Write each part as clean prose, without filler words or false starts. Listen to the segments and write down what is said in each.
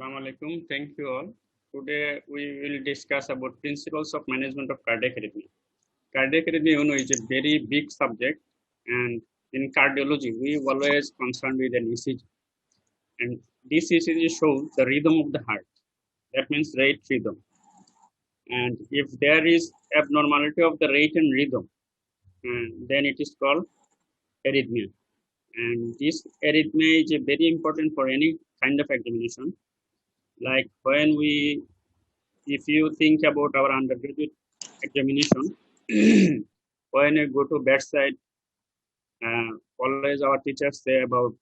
Assalamu alaikum. Thank you all. Today we will discuss about principles of management of cardiac arrhythmia. Cardiac arrhythmia, is a very big subject, and in cardiology we always concerned with an ECG, and this ECG shows the rhythm of the heart. That means rate rhythm, and if there is abnormality of the rate and rhythm, then it is called arrhythmia. And this arrhythmia is very important for any kind of examination. Like if you think about our undergraduate examination, when you go to bedside, always our teachers say about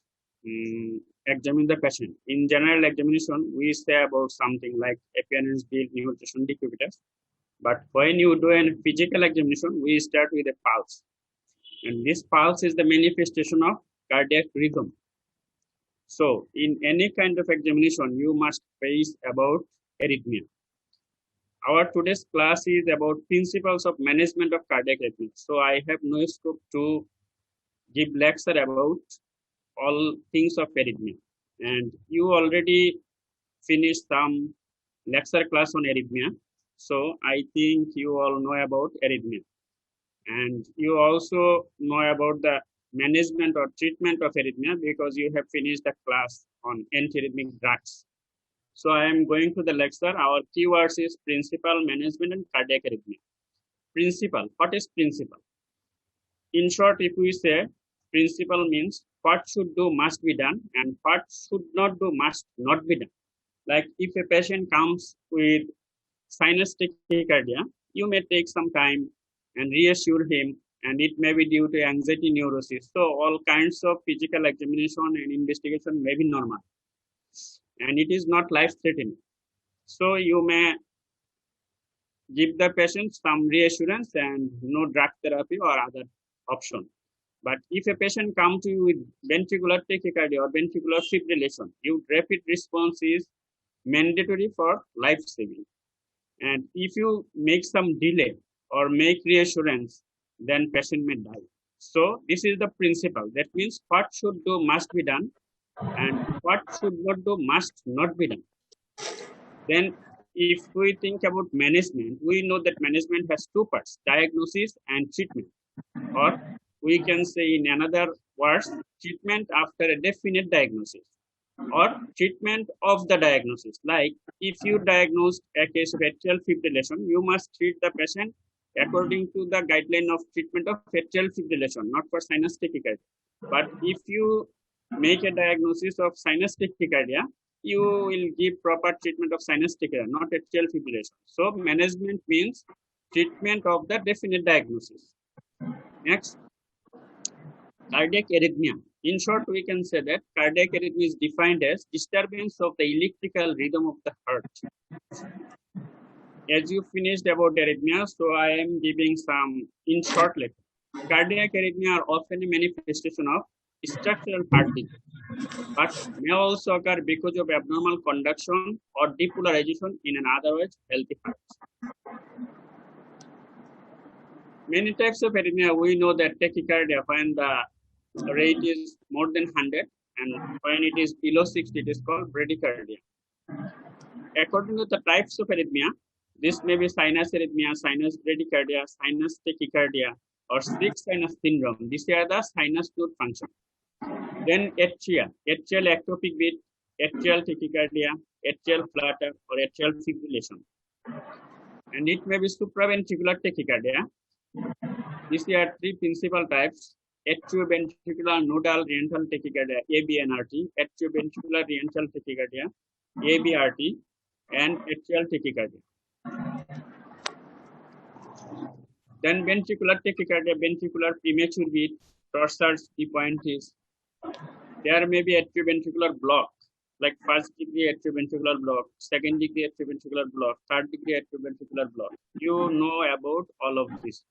examine the patient. In general examination, we say about something like appearance, build, nutrition, decubitus. But when you do a physical examination, we start with a pulse. And this pulse is the manifestation of cardiac rhythm. So in any kind of examination, you must face about arrhythmia. Our today's class is about principles of management of cardiac arrhythmia. So I have no scope to give lecture about all things of arrhythmia. And you already finished some lecture class on arrhythmia. So I think you all know about arrhythmia. And you also know about the management or treatment of arrhythmia because you have finished the class on antiarrhythmic drugs. So I am going to the lecture. Our keywords is principle, management, and cardiac arrhythmia. Principle. What is principle? In short, if we say principle means what should do must be done and what should not do must not be done. Like if a patient comes with sinus tachycardia, you may take some time and reassure him, and it may be due to anxiety neurosis. So all kinds of physical examination and investigation may be normal, and it is not life-threatening. So you may give the patient some reassurance and no drug therapy or other option. But if a patient comes to you with ventricular tachycardia or ventricular fibrillation, your rapid response is mandatory for life-saving. And if you make some delay or make reassurance, then patient may die. So this is the principle. That means what should do must be done and what should not do must not be done. Then if we think about management, we know that management has two parts, diagnosis and treatment. Or we can say in another words, treatment after a definite diagnosis or treatment of the diagnosis. Like if you diagnose a case of atrial fibrillation, you must treat the patient according to the guideline of treatment of atrial fibrillation, not for sinus tachycardia. But if you make a diagnosis of sinus tachycardia, you will give proper treatment of sinus tachycardia, not atrial fibrillation. So management means treatment of the definite diagnosis. Next, cardiac arrhythmia. In short, we can say that cardiac arrhythmia is defined as disturbance of the electrical rhythm of the heart. As you finished about arrhythmia, so I am giving some in short lecture. Cardiac arrhythmia are often a manifestation of structural heart disease, but may also occur because of abnormal conduction or depolarization in an otherwise healthy heart. Many types of arrhythmia, we know that tachycardia, when the rate is more than 100 and when it is below 60, it is called bradycardia. According to the types of arrhythmia, this may be sinus arrhythmia, sinus bradycardia, sinus tachycardia, or strict sinus syndrome. These are the sinus fluid function. Then atrial ectopic beat, atrial tachycardia, atrial flutter, or atrial fibrillation. And it may be supraventricular tachycardia. These are three principal types: atrioventricular nodal reentral tachycardia, AVNRT, atrioventricular reentral tachycardia, AVRT, and atrial tachycardia. Then ventricular tachycardia, ventricular premature beat, torsades depointes. There may be atrioventricular block, like first degree atrioventricular block, second degree atrioventricular block, third degree atrioventricular block. You know about all of this.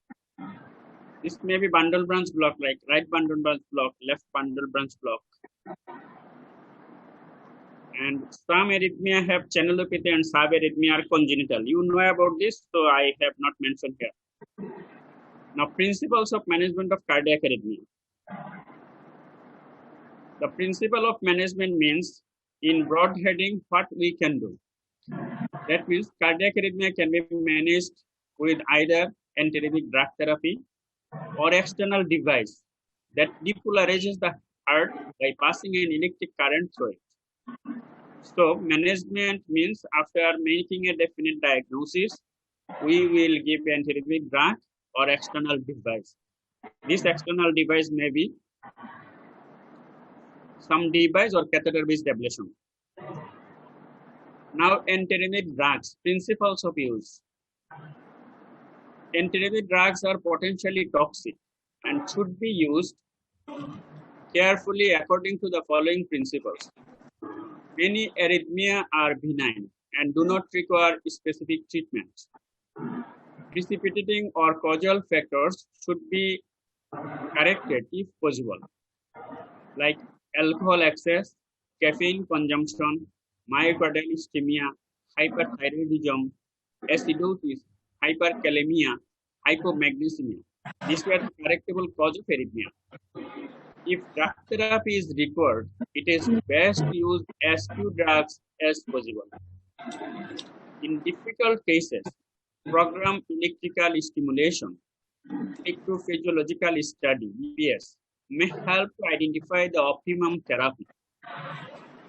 This may be bundle branch block, like right bundle branch block, left bundle branch block. And some arrhythmia have channelopathy and some arrhythmia are congenital. You know about this, so I have not mentioned here. Now, principles of management of cardiac arrhythmia. The principle of management means In broad heading, what we can do. That means cardiac arrhythmia can be managed with either antiarrhythmic drug therapy or external device that depolarizes the heart by passing an electric current through it. So management means after making a definite diagnosis, we will give antiarrhythmic drug or external device. This external device may be some device or catheter-based ablation. Now, antiarrhythmic drugs, principles of use. Antiarrhythmic drugs are potentially toxic and should be used carefully according to the following principles. Many arrhythmia are benign and do not require specific treatments. Precipitating or causal factors should be corrected if possible, like alcohol excess, caffeine consumption, myocardial ischemia, hyperthyroidism, acidosis, hyperkalemia, hypomagnesemia. These were the correctable cause of arrhythmia. If drug therapy is required, it is best to use as few drugs as possible. In difficult cases, program electrical stimulation, electrophysiological study (EPS) may help to identify the optimum therapy.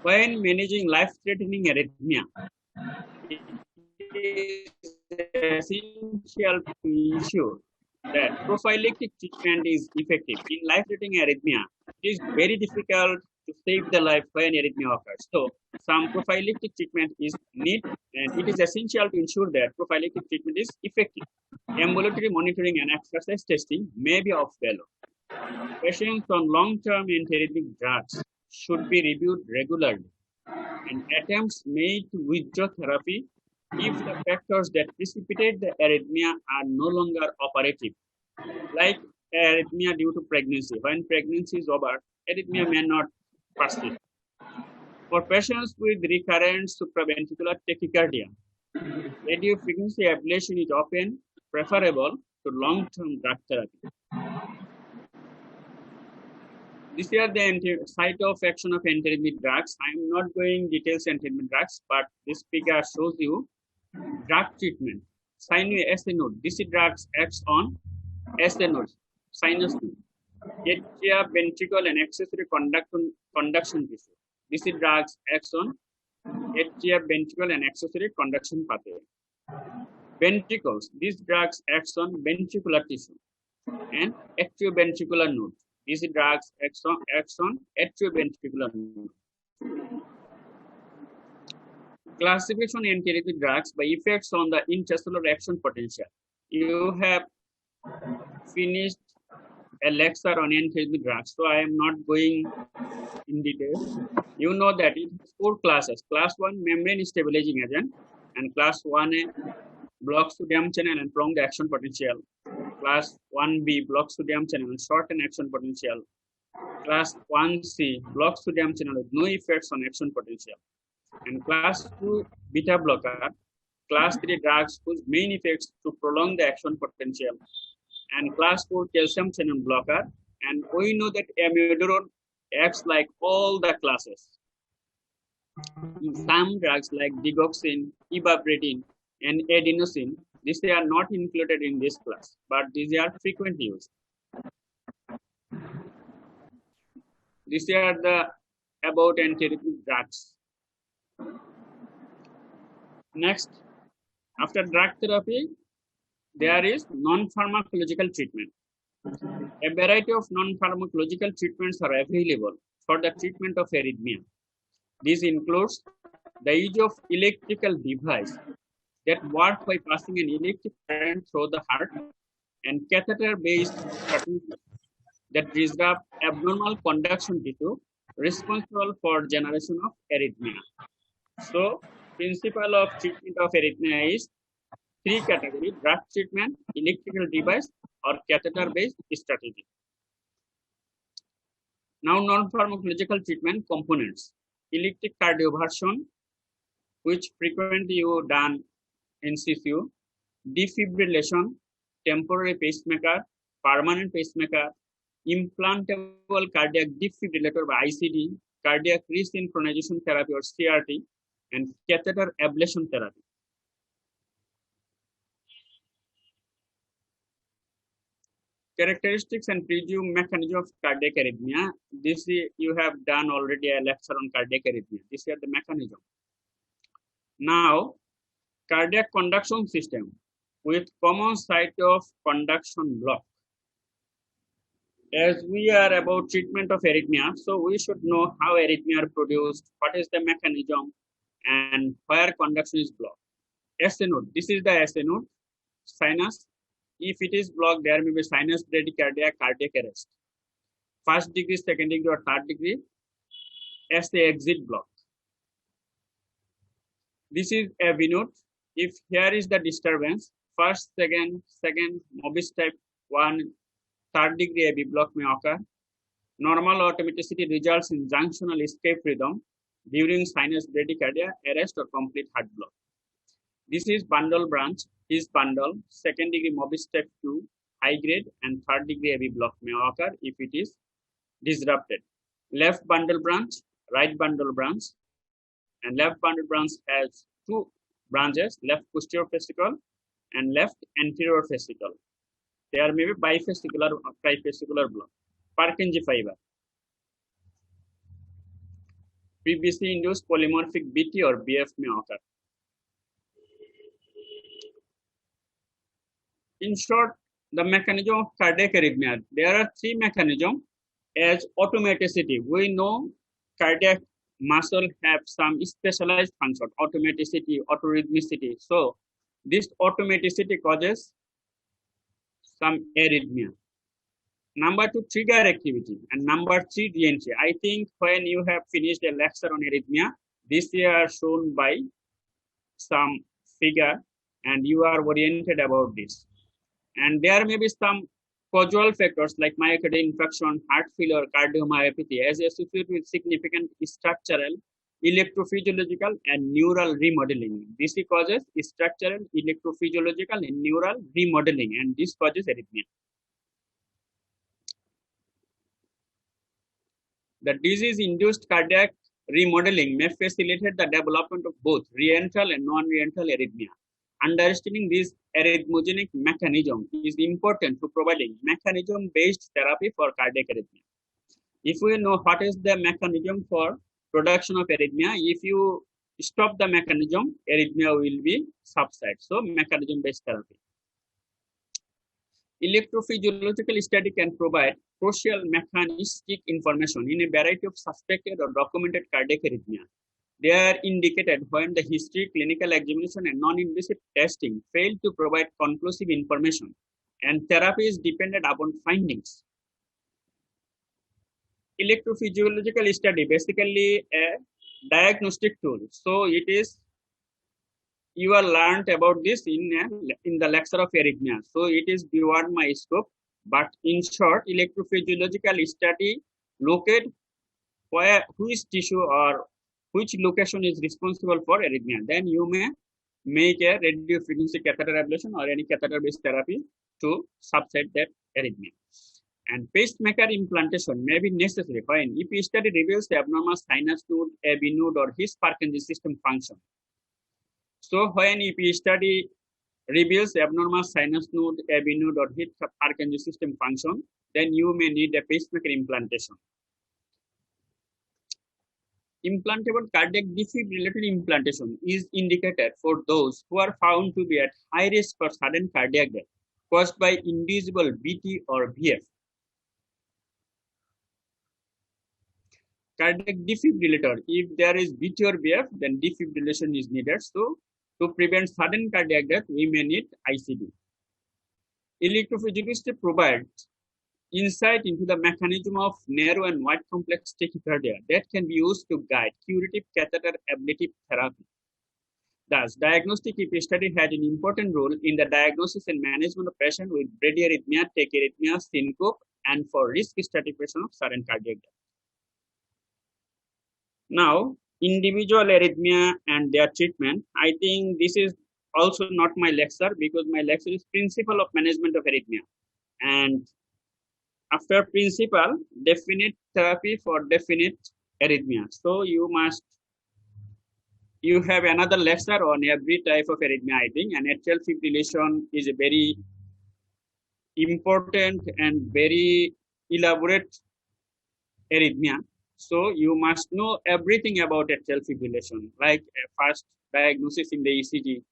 When managing life-threatening arrhythmia, it is essential to ensure that prophylactic treatment is effective. In life-threatening arrhythmia, it is very difficult to save the life when arrhythmia occurs. So, some prophylactic treatment is needed, and it is essential to ensure that prophylactic treatment is effective. Ambulatory monitoring and exercise testing may be of value. Patients on long-term antiarrhythmic drugs should be reviewed regularly, and attempts made to withdraw therapy if the factors that precipitate the arrhythmia are no longer operative, like arrhythmia due to pregnancy. When pregnancy is over, arrhythmia may not persist. For patients with recurrent supraventricular tachycardia, radiofrequency ablation is often preferable to long-term drug therapy. These are the site of action of antiarrhythmic drugs. I am not going details antiarrhythmic drugs, but this figure shows you drug treatment. Sine SA node. This drugs acts on SA nodes, sinus node, atria, ventricle, and accessory conduction tissue. This drugs acts on atria, ventricle, and accessory conduction pathway. Ventricles. These drugs acts on ventricular tissue and atrioventricular node. These drugs acts on atrioventricular node. Classification of antiarrhythmic drugs by effects on the intracellular action potential. You have finished a lecture on antiarrhythmic drugs, so I am not going in detail. You know that it has 4 classes. Class 1, membrane stabilizing agent, and class 1A blocks sodium channel and prolonged action potential. Class 1B blocks sodium channel and shortened action potential. Class 1C blocks sodium channel with no effects on action potential. And class 2 beta blocker, class 3 drugs whose main effects to prolong the action potential, and class 4 calcium channel blocker. And we know that amiodarone acts like all the classes. Some drugs like digoxin, ibuprofen, and adenosine, these are not included in this class, but these are frequently used. These are the about antiarrhythmic drugs. Next, after drug therapy, there is non-pharmacological treatment. A variety of non-pharmacological treatments are available for the treatment of arrhythmia. This includes the use of electrical device that work by passing an electric current through the heart, and catheter-based strategies that disrupt abnormal conduction tissue responsible for generation of arrhythmia. So, principle of treatment of arrhythmia is 3 categories: drug treatment, electrical device, or catheter-based strategy. Now, non-pharmacological treatment components: electric cardioversion, which frequently you done in CCU, defibrillation, temporary pacemaker, permanent pacemaker, implantable cardiac defibrillator by ICD, cardiac resynchronization therapy or CRT, and catheter ablation therapy. Characteristics and presumed mechanism of cardiac arrhythmia. You have done already a lecture on cardiac arrhythmia. These are the mechanism. Now, cardiac conduction system with common site of conduction block. As we are about treatment of arrhythmia, so we should know how arrhythmia are produced, what is the mechanism, and where conduction is blocked. SA node. This is the SA node. Sinus. If it is blocked, there may be sinus bradycardia, cardiac arrest. First degree, second degree, or third degree, SA exit block. This is AV node. If here is the disturbance, first, second, Mobis type 1, third degree AV block may occur. Normal automaticity results in junctional escape rhythm during sinus bradycardia, arrest, or complete heart block. This is bundle branch, is bundle, second degree Mobis type 2, high grade, and third degree AV block may occur if it is disrupted. Left bundle branch, right bundle branch, and left bundle branch has two branches, left posterior fascicle and left anterior fascicle. There may be bifascicular or trifascicular block. Purkinje fiber. PVC induced polymorphic BT or BF may occur. In short, the mechanism of cardiac arrhythmia. There are three mechanisms as automaticity. We know cardiac muscle have some specialized function, automaticity, autorhythmicity. So this automaticity causes some arrhythmia. Number two, trigger activity, and number three, reentry. I think when you have finished a lecture on arrhythmia, this are shown by some figure, and you are oriented about this. And there may be some causal factors like myocardial infarction, heart failure, cardiomyopathy as associated with significant structural, electrophysiological, and neural remodeling. This causes structural, electrophysiological, and neural remodeling, and this causes arrhythmia. The disease-induced cardiac remodeling may facilitate the development of both reentral and non-reentral arrhythmia. Understanding this arrhythmogenic mechanism is important to providing mechanism-based therapy for cardiac arrhythmia. If we know what is the mechanism for production of arrhythmia, if you stop the mechanism, arrhythmia will be subside. So, mechanism-based therapy. Electrophysiological study can provide crucial mechanistic information in a variety of suspected or documented cardiac arrhythmia. They are indicated when the history, clinical examination, and non-invasive testing fail to provide conclusive information, and therapy is dependent upon findings. Electrophysiological study basically a diagnostic tool. So it is, you are learned about this in the lecture of arrhythmia. So it is beyond my scope, but in short, electrophysiological study locate which tissue or which location is responsible for arrhythmia. Then you may make a radio frequency catheter ablation or any catheter-based therapy to subside that arrhythmia. And pacemaker implantation may be necessary when EP study reveals the abnormal sinus node, AV node, or his Purkinje system function. So when EP study reveals the abnormal sinus node, AV node, or his Purkinje system function, then you may need a pacemaker implantation. Implantable cardiac defibrillator implantation is indicated for those who are found to be at high risk for sudden cardiac death caused by inducible BT or VF. Cardiac defibrillator, if there is BT or VF, then defibrillation is needed. So, to prevent sudden cardiac death, we may need ICD. Electrophysiologist provides insight into the mechanism of narrow and wide complex tachycardia that can be used to guide curative catheter ablative therapy. Thus, diagnostic EP study has an important role in the diagnosis and management of patients with bradyarrhythmia, tachyarrhythmia, syncope, and for risk stratification of sudden cardiac death. Now, individual arrhythmia and their treatment. I think this is also not my lecture because my lecture is principle of management of arrhythmia. And after principle, definite therapy for definite arrhythmia. So you have another lecture on every type of arrhythmia, I think, and atrial fibrillation is a very important and very elaborate arrhythmia. So you must know everything about atrial fibrillation, like a first diagnosis in the ECG.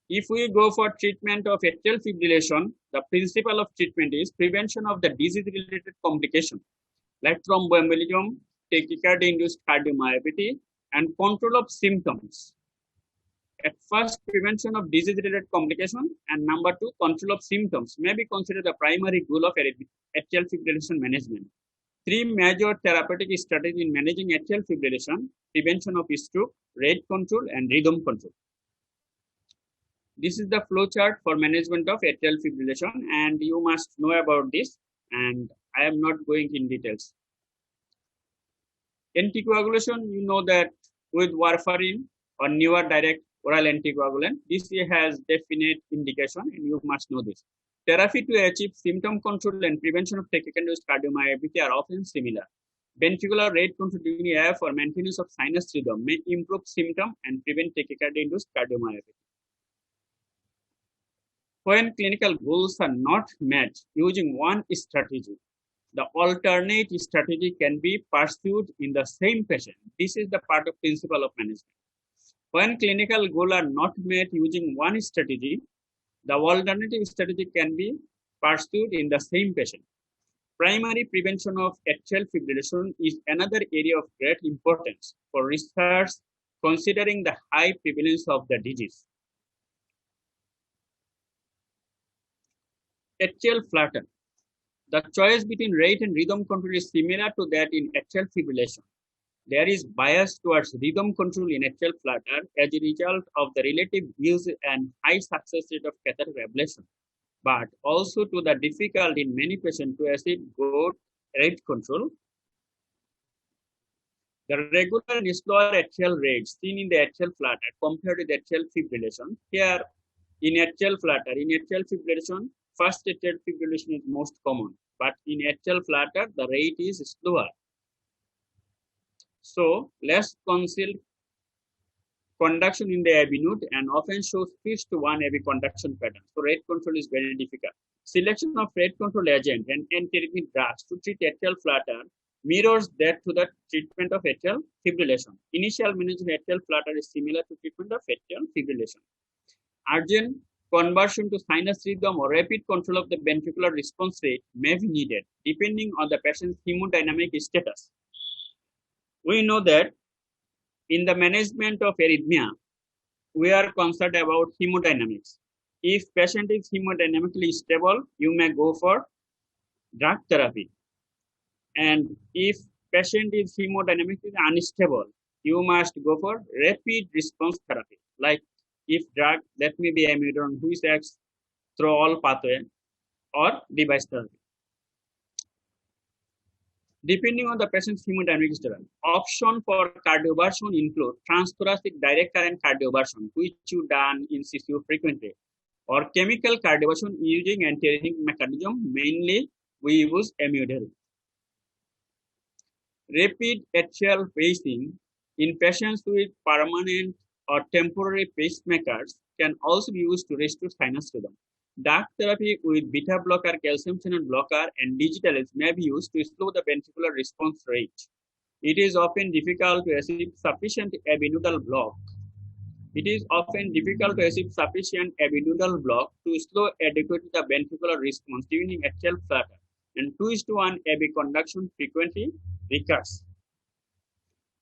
If we go for treatment of atrial fibrillation, the principle of treatment is prevention of the disease-related complication, like thromboembolism, tachycardia-induced cardiomyopathy, and control of symptoms. At first, prevention of disease-related complication, and number two, control of symptoms may be considered the primary goal of atrial fibrillation management. Three major therapeutic strategies in managing atrial fibrillation: prevention of stroke, rate control, and rhythm control. This is the flow chart for management of atrial fibrillation, and you must know about this, and I am not going in details. Anticoagulation, you know that with warfarin or newer direct oral anticoagulant, this has definite indication, and you must know this. Therapy to achieve symptom control and prevention of tachycardia-induced cardiomyopathy are often similar. Ventricular rate control during AF for maintenance of sinus rhythm may improve symptom and prevent tachycardia-induced cardiomyopathy. When clinical goals are not met using one strategy, the alternate strategy can be pursued in the same patient. This is the part of principle of management. When clinical goals are not met using one strategy, the alternative strategy can be pursued in the same patient. Primary prevention of atrial fibrillation is another area of great importance for research considering the high prevalence of the disease. Atrial flutter. The choice between rate and rhythm control is similar to that in atrial fibrillation. There is bias towards rhythm control in atrial flutter as a result of the relative use and high success rate of catheter ablation, but also to the difficulty in many patients to achieve good rate control. The regular and slower atrial rates seen in the atrial flutter compared with atrial fibrillation. Here, in atrial fibrillation, first atrial fibrillation is most common, but in atrial flutter, the rate is slower. So, less conduction in the AV node and often shows 6:1 AV conduction pattern. So, rate control is very difficult. Selection of rate control agent and antiarrhythmic drugs to treat atrial flutter mirrors that to the treatment of atrial fibrillation. Initial management of atrial flutter is similar to treatment of atrial fibrillation. Urgent conversion to sinus rhythm or rapid control of the ventricular response rate may be needed depending on the patient's hemodynamic status. We know that in the management of arrhythmia, we are concerned about hemodynamics. If patient is hemodynamically stable, you may go for drug therapy. And if patient is hemodynamically unstable, you must go for rapid response therapy. Like if drug, that may be amiodarone, which acts through all pathway, or device therapy. Depending on the patient's hemodynamic status, option for cardioversion include transthoracic direct current cardioversion, which you done in CCU frequently, or chemical cardioversion using antiarrhythmic mechanism. Mainly, we use amiodarone. Rapid atrial pacing in patients with permanent or temporary pacemakers can also be used to restore sinus rhythm. Drug therapy with beta blocker, calcium channel blocker, and digitals may be used to slow the ventricular response rate. It is often difficult to achieve sufficient abinodal block. It is often difficult to achieve sufficient abinodal block to slow adequately the ventricular response during atrial flutter, and 2:1 AB conduction frequently recurs.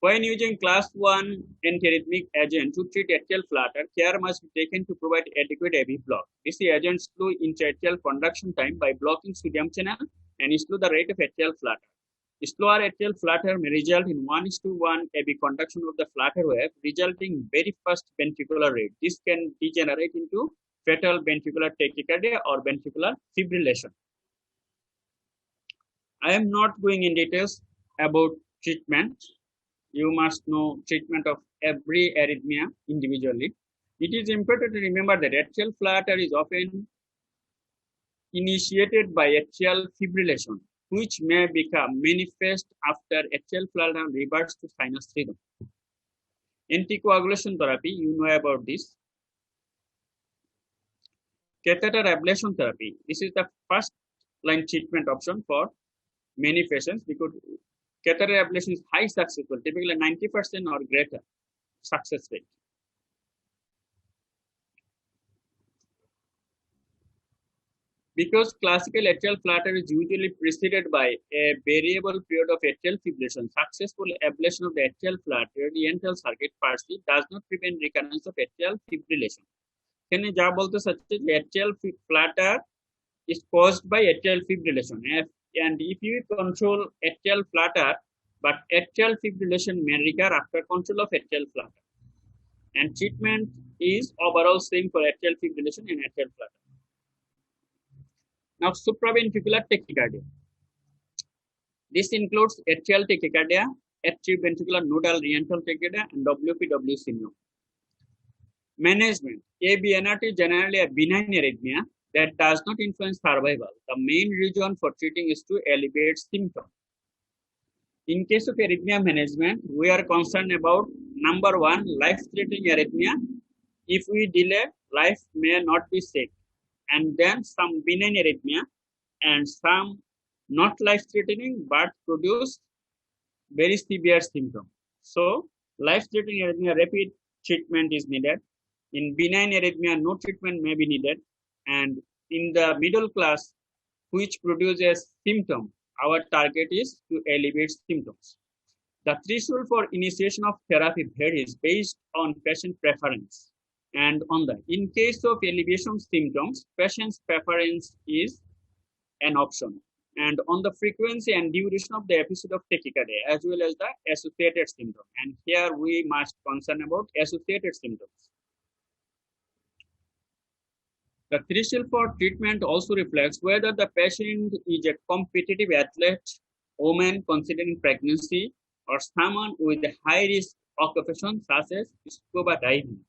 When using class 1 antiarrhythmic agent to treat atrial flutter, care must be taken to provide adequate AV block. This agent slow intra-atrial conduction time by blocking sodium channel and slow the rate of atrial flutter. Slower atrial flutter may result in 1:1 AV conduction of the flutter wave, resulting in very fast ventricular rate. This can degenerate into fatal ventricular tachycardia or ventricular fibrillation. I am not going in details about treatment. You must know treatment of every arrhythmia individually. It is important to remember that atrial flutter is often initiated by atrial fibrillation. which may become manifest after atrial flutter reverts to sinus rhythm. Anticoagulation therapy, you know about this. Catheter ablation therapy. This is the first line treatment option for many patients because catheter ablation is high successful, typically 90% or greater success rate. Because classical atrial flutter is usually preceded by a variable period of atrial fibrillation, successful ablation of the atrial flutter, the enteral circuit firstly does not prevent recurrence of atrial fibrillation. এখানে যা বলতে চাচ্ছে যে atrial flutter is caused by atrial fibrillation, and if you control atrial flutter, but atrial fibrillation may recur after control of atrial flutter, and treatment is overall same for atrial fibrillation and atrial flutter. Now, supraventricular tachycardia. This includes atrial tachycardia, atrioventricular nodal reentrant tachycardia, and WPW syndrome. Management. ABNRT is generally a benign arrhythmia that does not influence survival. The main reason for treating is to alleviate symptoms. In case of arrhythmia management, we are concerned about number one, life-threatening arrhythmia. If we delay, life may not be saved. And then some benign arrhythmia and some not life-threatening but produce very severe symptoms. So, life-threatening arrhythmia, rapid treatment is needed. In benign arrhythmia, no treatment may be needed. And in the middle class, which produces symptom, our target is to alleviate symptoms. The threshold for initiation of therapy varies based on patient preference. And on the, in case of alleviation symptoms, patient's preference is an option. And on the frequency and duration of the episode of tachycardia, as well as the associated symptom. And here we must concern about associated symptoms. The threshold for treatment also reflects whether the patient is a competitive athlete, woman considering pregnancy, or someone with a high risk occupation such as scuba diving.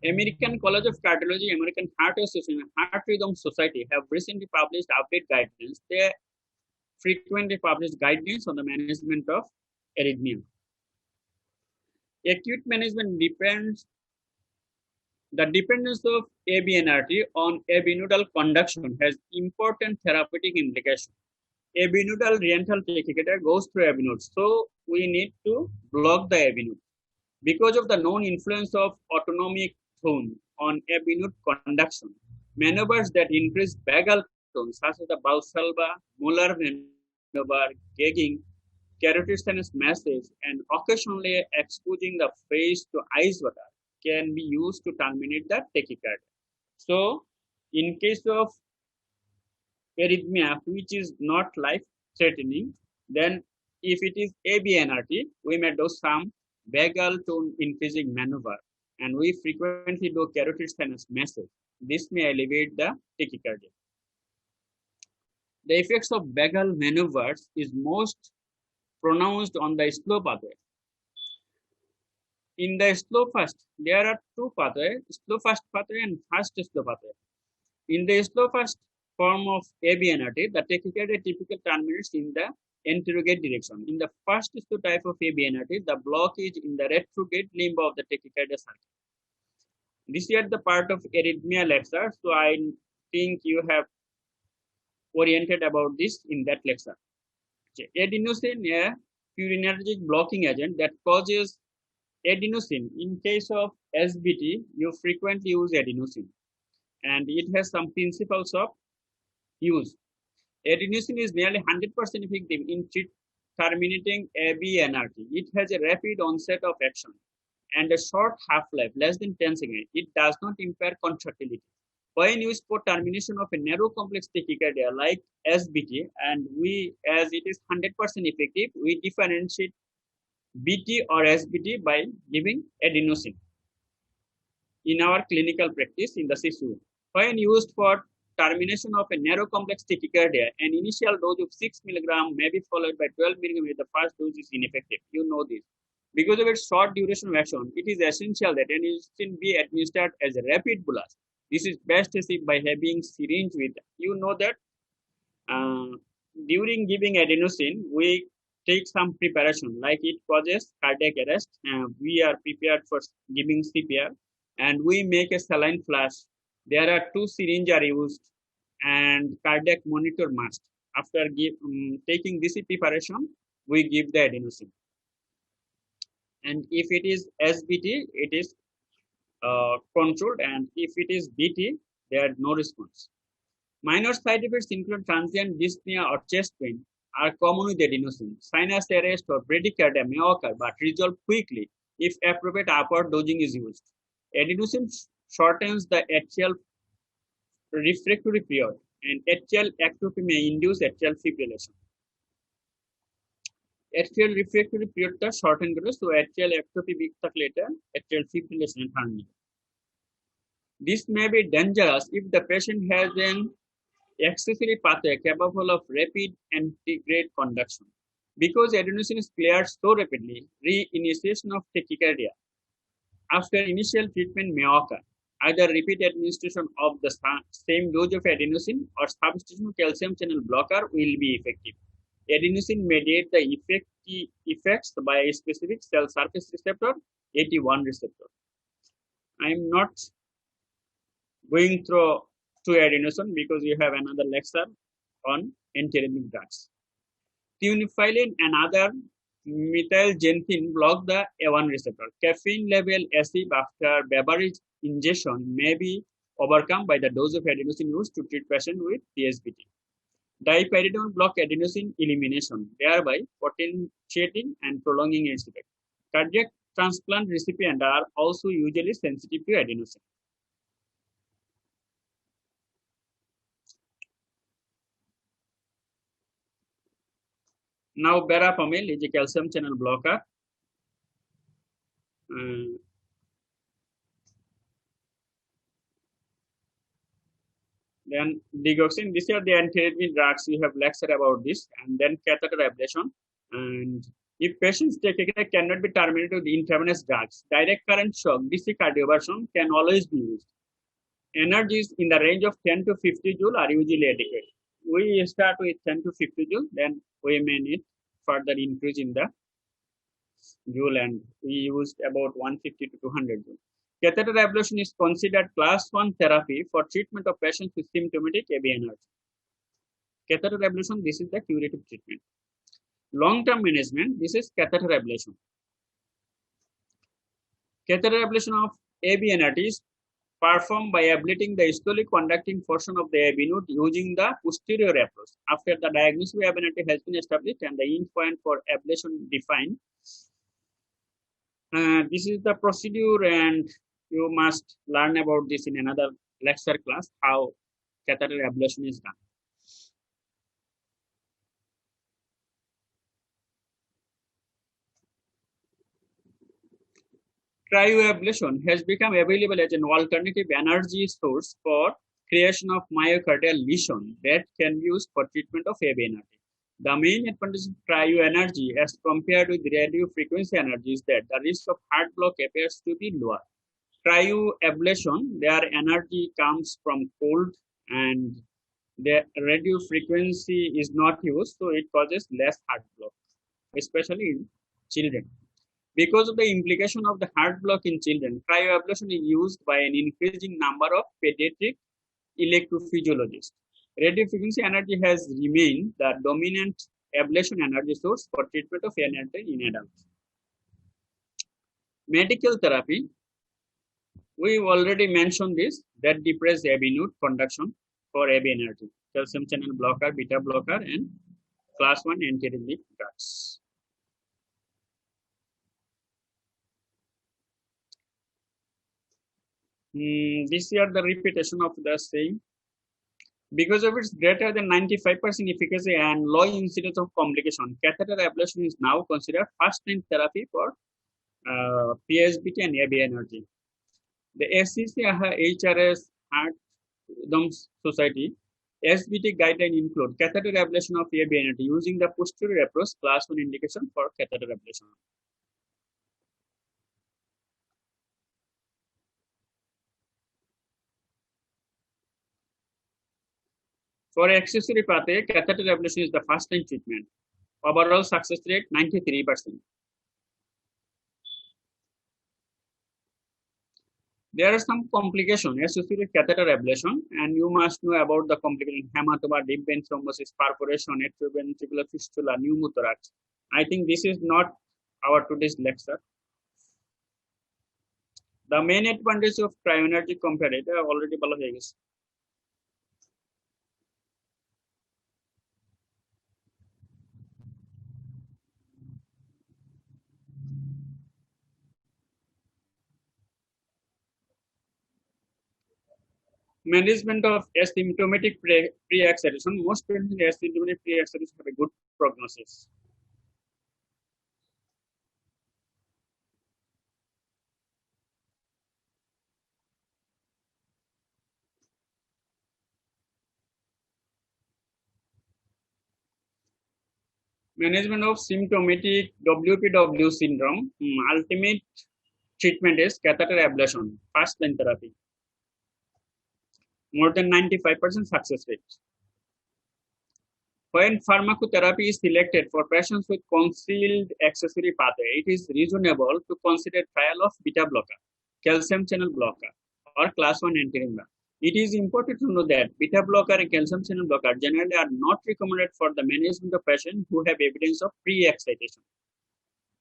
American College of Cardiology, American Heart Association, and Heart Rhythm Society have recently published update guidelines. They frequently publish guidelines on the management of arrhythmia. Acute management depends. The dependence of ABNRT on abinodal conduction has important therapeutic implications. Abinodal reentrant tachycardia goes through abinode, so we need to block the abinode. Because of the known influence of autonomic tone on abinode conduction, maneuvers that increase vagal tone, such as the Valsalva, molar maneuver, gagging, carotid sinus massage, and occasionally exposing the face to ice water, can be used to terminate the tachycardia. So, in case of arrhythmia which is not life-threatening, then if it is ABNRT, we may do some vagal tone increasing maneuver, and we frequently do carotid sinus massage. This may alleviate the tachycardia. The effects of vagal maneuvers is most pronounced on the slow pathway. In the slow fast, there are two pathways, slow fast pathway and fast slow pathway. In the slow fast form of ABNRT, the tachycardia typically terminates in the anterogate direction. In the fast slow type of ABNRT, the block is in the retrograde limb of the tachycardia circuit. This is the part of arrhythmia lecture, so I think you have oriented about this in that lecture. Adenosine, a purinergic blocking agent that causes adenosine. In case of SBT, you frequently use adenosine, and it has some principles of use. Adenosine is nearly 100% effective in terminating ABNRT. It has a rapid onset of action and a short half-life, less than 10 seconds. It does not impair contractility. When used for termination of a narrow complex tachycardia like SBT, and as it is 100% effective, we differentiate BT or SBT by giving adenosine in our clinical practice in the CSU. When used for termination of a narrow complex tachycardia, an initial dose of 6 mg may be followed by 12 mg if the first dose is ineffective. You know this. Because of its short duration of action, it is essential that adenosine be administered as a rapid bolus This is best achieved by having syringe with. You know that uh, during giving adenosine, we take some preparation, like it causes cardiac arrest. We are prepared for giving CPR, and we make a saline flash. There are two syringes are used, and cardiac monitor must. After taking this preparation, we give the adenosine. And if it is SBT, it is controlled, and if it is BT, there are no response. Minor side effects include transient dyspnea or chest pain are common with adenosine. Sinus arrest or bradycardia may occur but resolve quickly if appropriate upward dosing is used. Adenosine shortens the atrial refractory period, and atrial atrophy may induce atrial fibrillation. Atrial refractory period টা shorten করে, so atrial atrophy weak থাকলে এটা atrial fibrillation turn নেবে. This may be dangerous if the patient has an accessory pathway capable of rapid antegrade conduction. Because adenosine is cleared so rapidly, reinitiation of tachycardia after initial treatment may occur. Either repeat administration of the same dose of adenosine or substitution of calcium channel blocker will be effective. Adenosine mediates the effects by a specific cell surface receptor, AT1 receptor. I am not going through to adenosine because you have another lecture on antiarrhythmic drugs. Theophylline and other methylxanthine block the A1 receptor. Caffeine level acid after beverage ingestion may be overcome by the dose of adenosine used to treat patient with PSBT. Dipyridamole block adenosine elimination, thereby potentiating and prolonging its effect. Cardiac transplant recipients are also usually sensitive to adenosine. Now, verapamil is a calcium channel blocker. Then digoxin, these are the antiarrhythmic drugs. We have lectured about this. And then catheter ablation. And if patients take it cannot be terminated with intravenous drugs, direct current shock, DC cardioversion can always be used. Energies in the range of 10 to 50 joule are usually adequate. We start with 10 to 50 joule, then we may need further increase in the joule, and we used about 150 to 200 joule. Catheter ablation is considered class 1 therapy for treatment of patients with symptomatic AV energy. Catheter ablation, this is the curative treatment. Long-term management, this is catheter ablation. Catheter ablation of AV energy is performed by ablating the systolic conducting portion of the AV node using the posterior approach. After the diagnosis of AV energy has been established and the end point for ablation defined, this is the procedure, and you must learn about this in another lecture class, how catheter ablation is done. Cryoablation has become available as an alternative energy source for creation of myocardial lesion that can be used for treatment of AV energy. The main advantage of cryoenergy as compared with radio frequency energy is that the risk of heart block appears to be lower. Cryoablation, their energy comes from cold and the radio frequency is not used, so it causes less heart block, especially in children. Because of the implication of the heart block in children, cryoablation is used by an increasing number of pediatric electrophysiologists. Radio frequency energy has remained the dominant ablation energy source for treatment of energy in adults. Medical therapy, we already mentioned this, that depress AV node conduction for AV energy, calcium channel blocker, beta blocker, and class 1 antiarrhythmic drugs. This year the repetition of the same. Because of its greater than 95% efficacy and low incidence of complication, catheter ablation is now considered first-line therapy for PSBT and AV energy. The SCC HRS Heart Rhythm Society SBT guideline include catheter ablation of AV energy using the posterior approach, class 1 indication for catheter ablation. For accessory pathway, catheter ablation is the first line treatment. Overall success rate 93%. There are some complications associated with catheter ablation, and you must know about the complication hematoma, deep vein thrombosis, perforation, atrioventricular fistula, pneumothorax. I think this is not our today's lecture. The main advantage of cryoenergy comparator already বলা হয়ে গেছে। Management of asymptomatic pre-excitation. Most patients with asymptomatic pre-excitation have a good prognosis. Management of symptomatic WPW syndrome. Ultimate treatment is catheter ablation, first line therapy. More than 95% success rate. When pharmacotherapy is selected for patients with concealed accessory pathway, it is reasonable to consider trial of beta blocker, calcium channel blocker, or class 1 antiarrhythmic. It is important to know that beta blocker and calcium channel blocker generally are not recommended for the management of patients who have evidence of pre-excitation.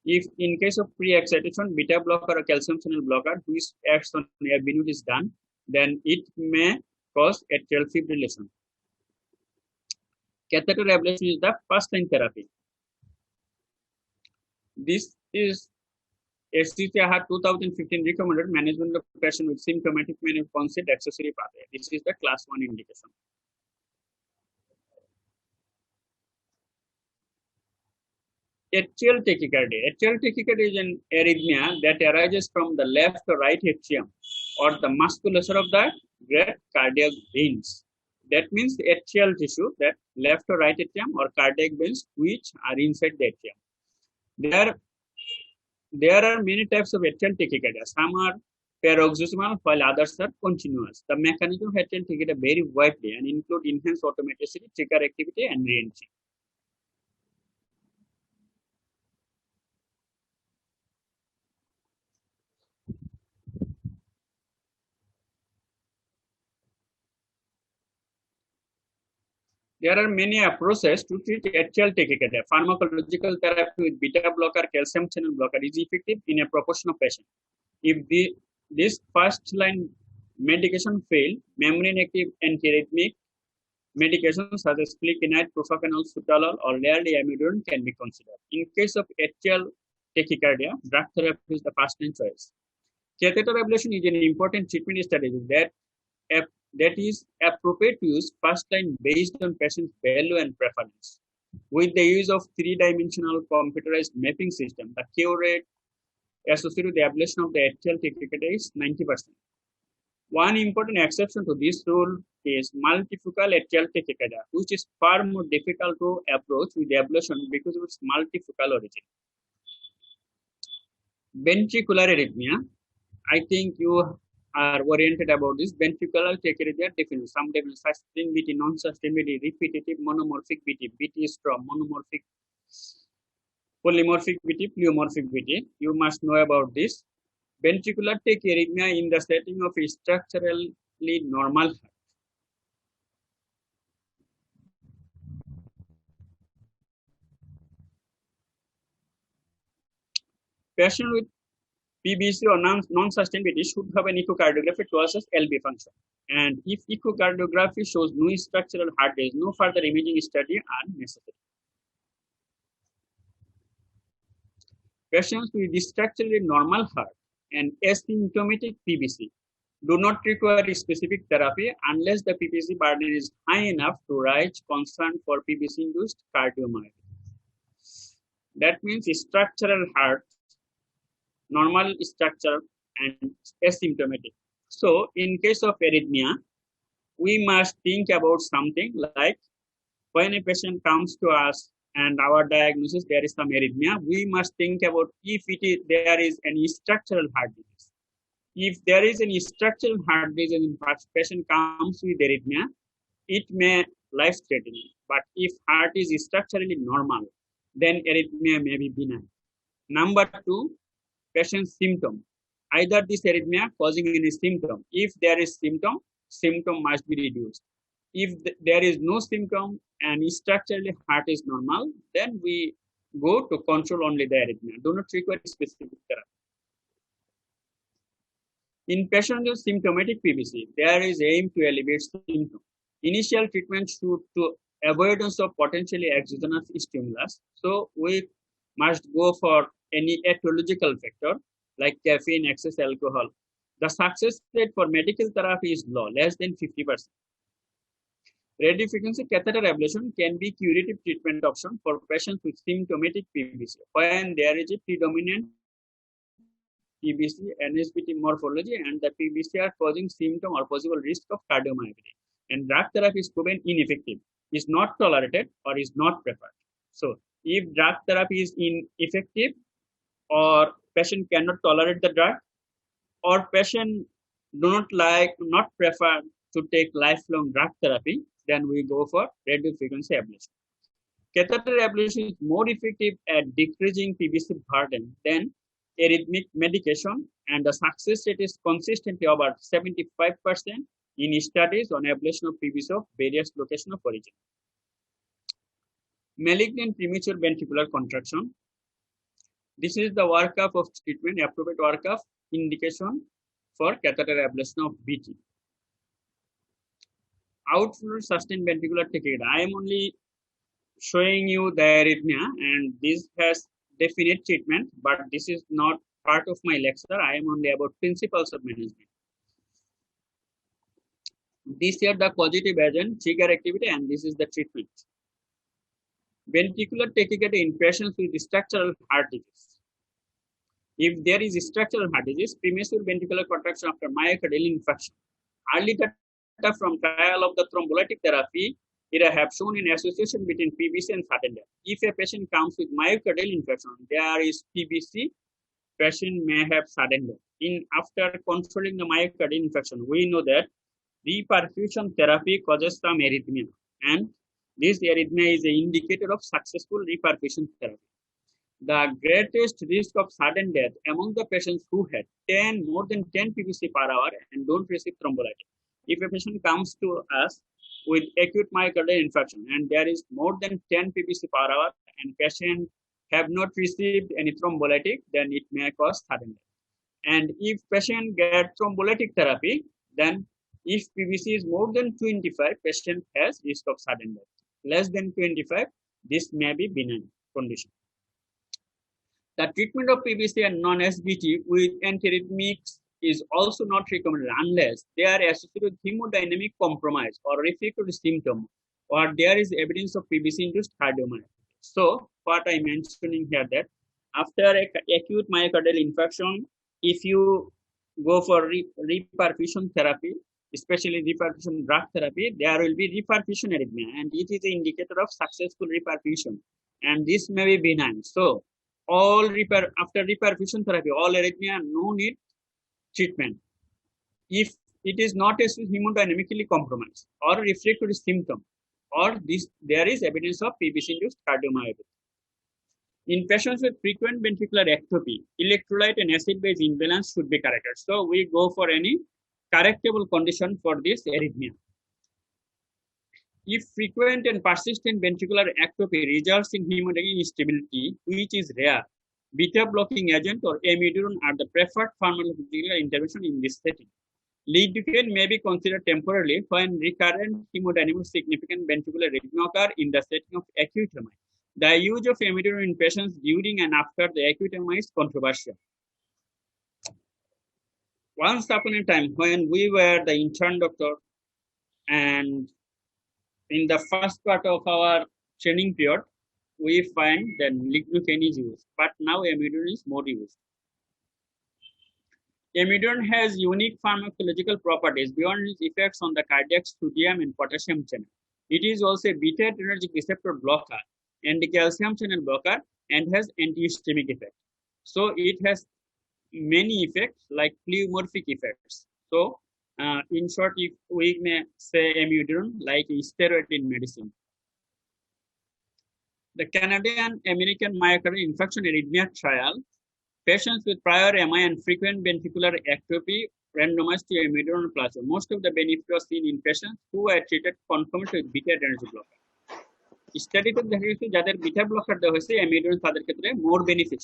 If in case of pre-excitation, beta blocker or calcium channel blocker which acts on avenue is done, then it may cause atrial fibrillation. Catheter ablation is the first line therapy. This is SCCR 2015 recommended management of patient with symptomatic concealed accessory pathway. This is the class 1 indication. Atrial tachycardia. Atrial tachycardia is an arrhythmia that arises from the left or right atrium or the musculature of the great cardiac veins. That means the atrial tissue, that left or right atrium or cardiac veins which are inside the atrium. There are many types of atrial tachycardia. Some are paroxysmal while others are continuous. The mechanism of atrial tachycardia vary widely and include enhanced automaticity, trigger activity, and re-entry. There are many approaches to treat atrial tachycardia. Pharmacological therapy with beta blocker, calcium channel blocker is effective in a proportion of patients. If this first line medication fail, membrane-active antiarrhythmic medications such as flecainide, propracanol, sotalol, or rarely amiodarone can be considered. In case of atrial tachycardia, drug therapy is the first line choice. Catheter ablation is an important treatment strategy that is appropriate to use first line based on patient's value and preference. With the use of three-dimensional computerized mapping system, the cure rate associated with the ablation of the atrial tachycardia is 90%. One important exception to this rule is multifocal atrial tachycardia, which is far more difficult to approach with the ablation because of its multifocal origin. Ventricular arrhythmia. I think you are oriented about this. Ventricular tachycardia definition. Some definition: sustained BT, non-sustained BT, repetitive monomorphic BT, BT strong, monomorphic, polymorphic BT, pleomorphic BT. You must know about this. Ventricular tachyarrhythmia in the setting of a structurally normal heart. Patient with PBC or non-sustained BT should have an echocardiography to assess LV function. And if echocardiography shows no structural heart disease, no further imaging study are necessary. Patients with structurally normal heart and asymptomatic PBC do not require specific therapy unless the PBC burden is high enough to raise concern for PBC-induced cardiomyopathy. That means structural heart, normal structure, and asymptomatic. So, in case of arrhythmia, we must think about something like when a patient comes to us and our diagnosis there is some arrhythmia, we must think about if there is any structural heart disease. If there is any structural heart disease and patient comes with arrhythmia, it may life-threatening. But if heart is structurally normal, then arrhythmia may be benign. Number two, patient's symptom. Either this arrhythmia causing any symptom. If there is symptom must be reduced. If there is no symptom and structurally heart is normal, then we go to control only the arrhythmia. Do not require specific therapy. In patients with symptomatic PVC, there is aim to alleviate symptoms. Initial treatment should to avoidance of potentially exogenous stimulus. So we must go for any etiological factor like caffeine, excess alcohol. The success rate for medical therapy is low, less than 50%. Radiofrequency catheter ablation can be curative treatment option for patients with symptomatic PVC when there is a predominant PVC NSBT morphology and the PVC are causing symptom or possible risk of cardiomyopathy. And drug therapy is proven ineffective, is not tolerated, or is not preferred. So, if drug therapy is ineffective, or patient cannot tolerate the drug, or patient do not prefer to take lifelong drug therapy, then we go for radiofrequency ablation. Catheter ablation is more effective at decreasing PVC burden than arrhythmic medication, and the success rate is consistently about 75% in studies on ablation of PVC of various locations of origin. Malignant premature ventricular contraction. This is the workup of treatment, appropriate workup indication for catheter ablation of BT. Outflow sustained ventricular tachycardia. I am only showing you the arrhythmia, and this has definite treatment, but this is not part of my lecture. I am only about principles of management. These are the causative agent, trigger activity, and this is the treatment. Ventricular tachycardia in patients with structural heart disease. If there is structural heart disease, premature ventricular contraction after myocardial infarction. Early data from trial of the thrombolytic therapy have shown an association between PVC and sudden death. If a patient comes with myocardial infarction, there is PVC, patient may have sudden death. After controlling the myocardial infarction, we know that reperfusion therapy causes some arrhythmia, and this arrhythmia is an indicator of successful reperfusion therapy. The greatest risk of sudden death among the patients who had more than 10 PVC per hour and don't receive thrombolytic. If a patient comes to us with acute myocardial infarction and there is more than 10 PVC per hour and patient have not received any thrombolytic, then it may cause sudden death. And if patient get thrombolytic therapy, then if PVC is more than 25, patient has risk of sudden death. Less than 25, this may be benign condition. The treatment of PVC and non-SBT with antiarrhythmics is also not recommended unless they are associated with hemodynamic compromise or refractory symptom, or there is evidence of PVC-induced cardiomyopathy. So, what I mentioning here that after acute myocardial infarction, if you go for reperfusion therapy, especially reperfusion drug therapy, there will be reperfusion arrhythmia, and it is an indicator of successful reperfusion, and this may be benign. So, after reperfusion therapy, all arrhythmia, no need treatment. If it is not hemodynamically compromised or refractory symptom, or there is evidence of PVC-induced cardiomyopathy. In patients with frequent ventricular ectopy, electrolyte and acid-base imbalance should be corrected. So we go for any correctable condition for this arrhythmia. If frequent and persistent ventricular ectopy results in hemodynamic instability, which is rare, beta-blocking agent or amiodarone are the preferred pharmacological intervention in this setting. Lidocaine may be considered temporarily when recurrent hemodynamic significant ventricular arrhythmia occur in the setting of acute MI. The use of amiodarone in patients during and after the acute MI is controversial. Once upon a time, when we were the intern doctor, and in the first part of our training period, we find that lidocaine is used, but now amiodarone is more used. Amiodarone has unique pharmacological properties beyond its effects on the cardiac sodium and potassium channel. It is also a beta-adrenergic receptor blocker and a calcium channel blocker and has anti-ischemic effect. So it has many effects like pleomorphic effects. So In short, if we may say amiodarone like a steroid in medicine. The Canadian American myocardial infarction arrhythmia trial, patients with prior MI and frequent ventricular ectopy randomized to amiodarone placebo. Most of the benefit was seen in patients who were treated concomitant with beta adrenergic blocker. স্টাডিতে দেখা গেছে যাদের beta blocker দেওয়া হয়েছে অ্যামিডোন তাদের ক্ষেত্রে মোর benefit.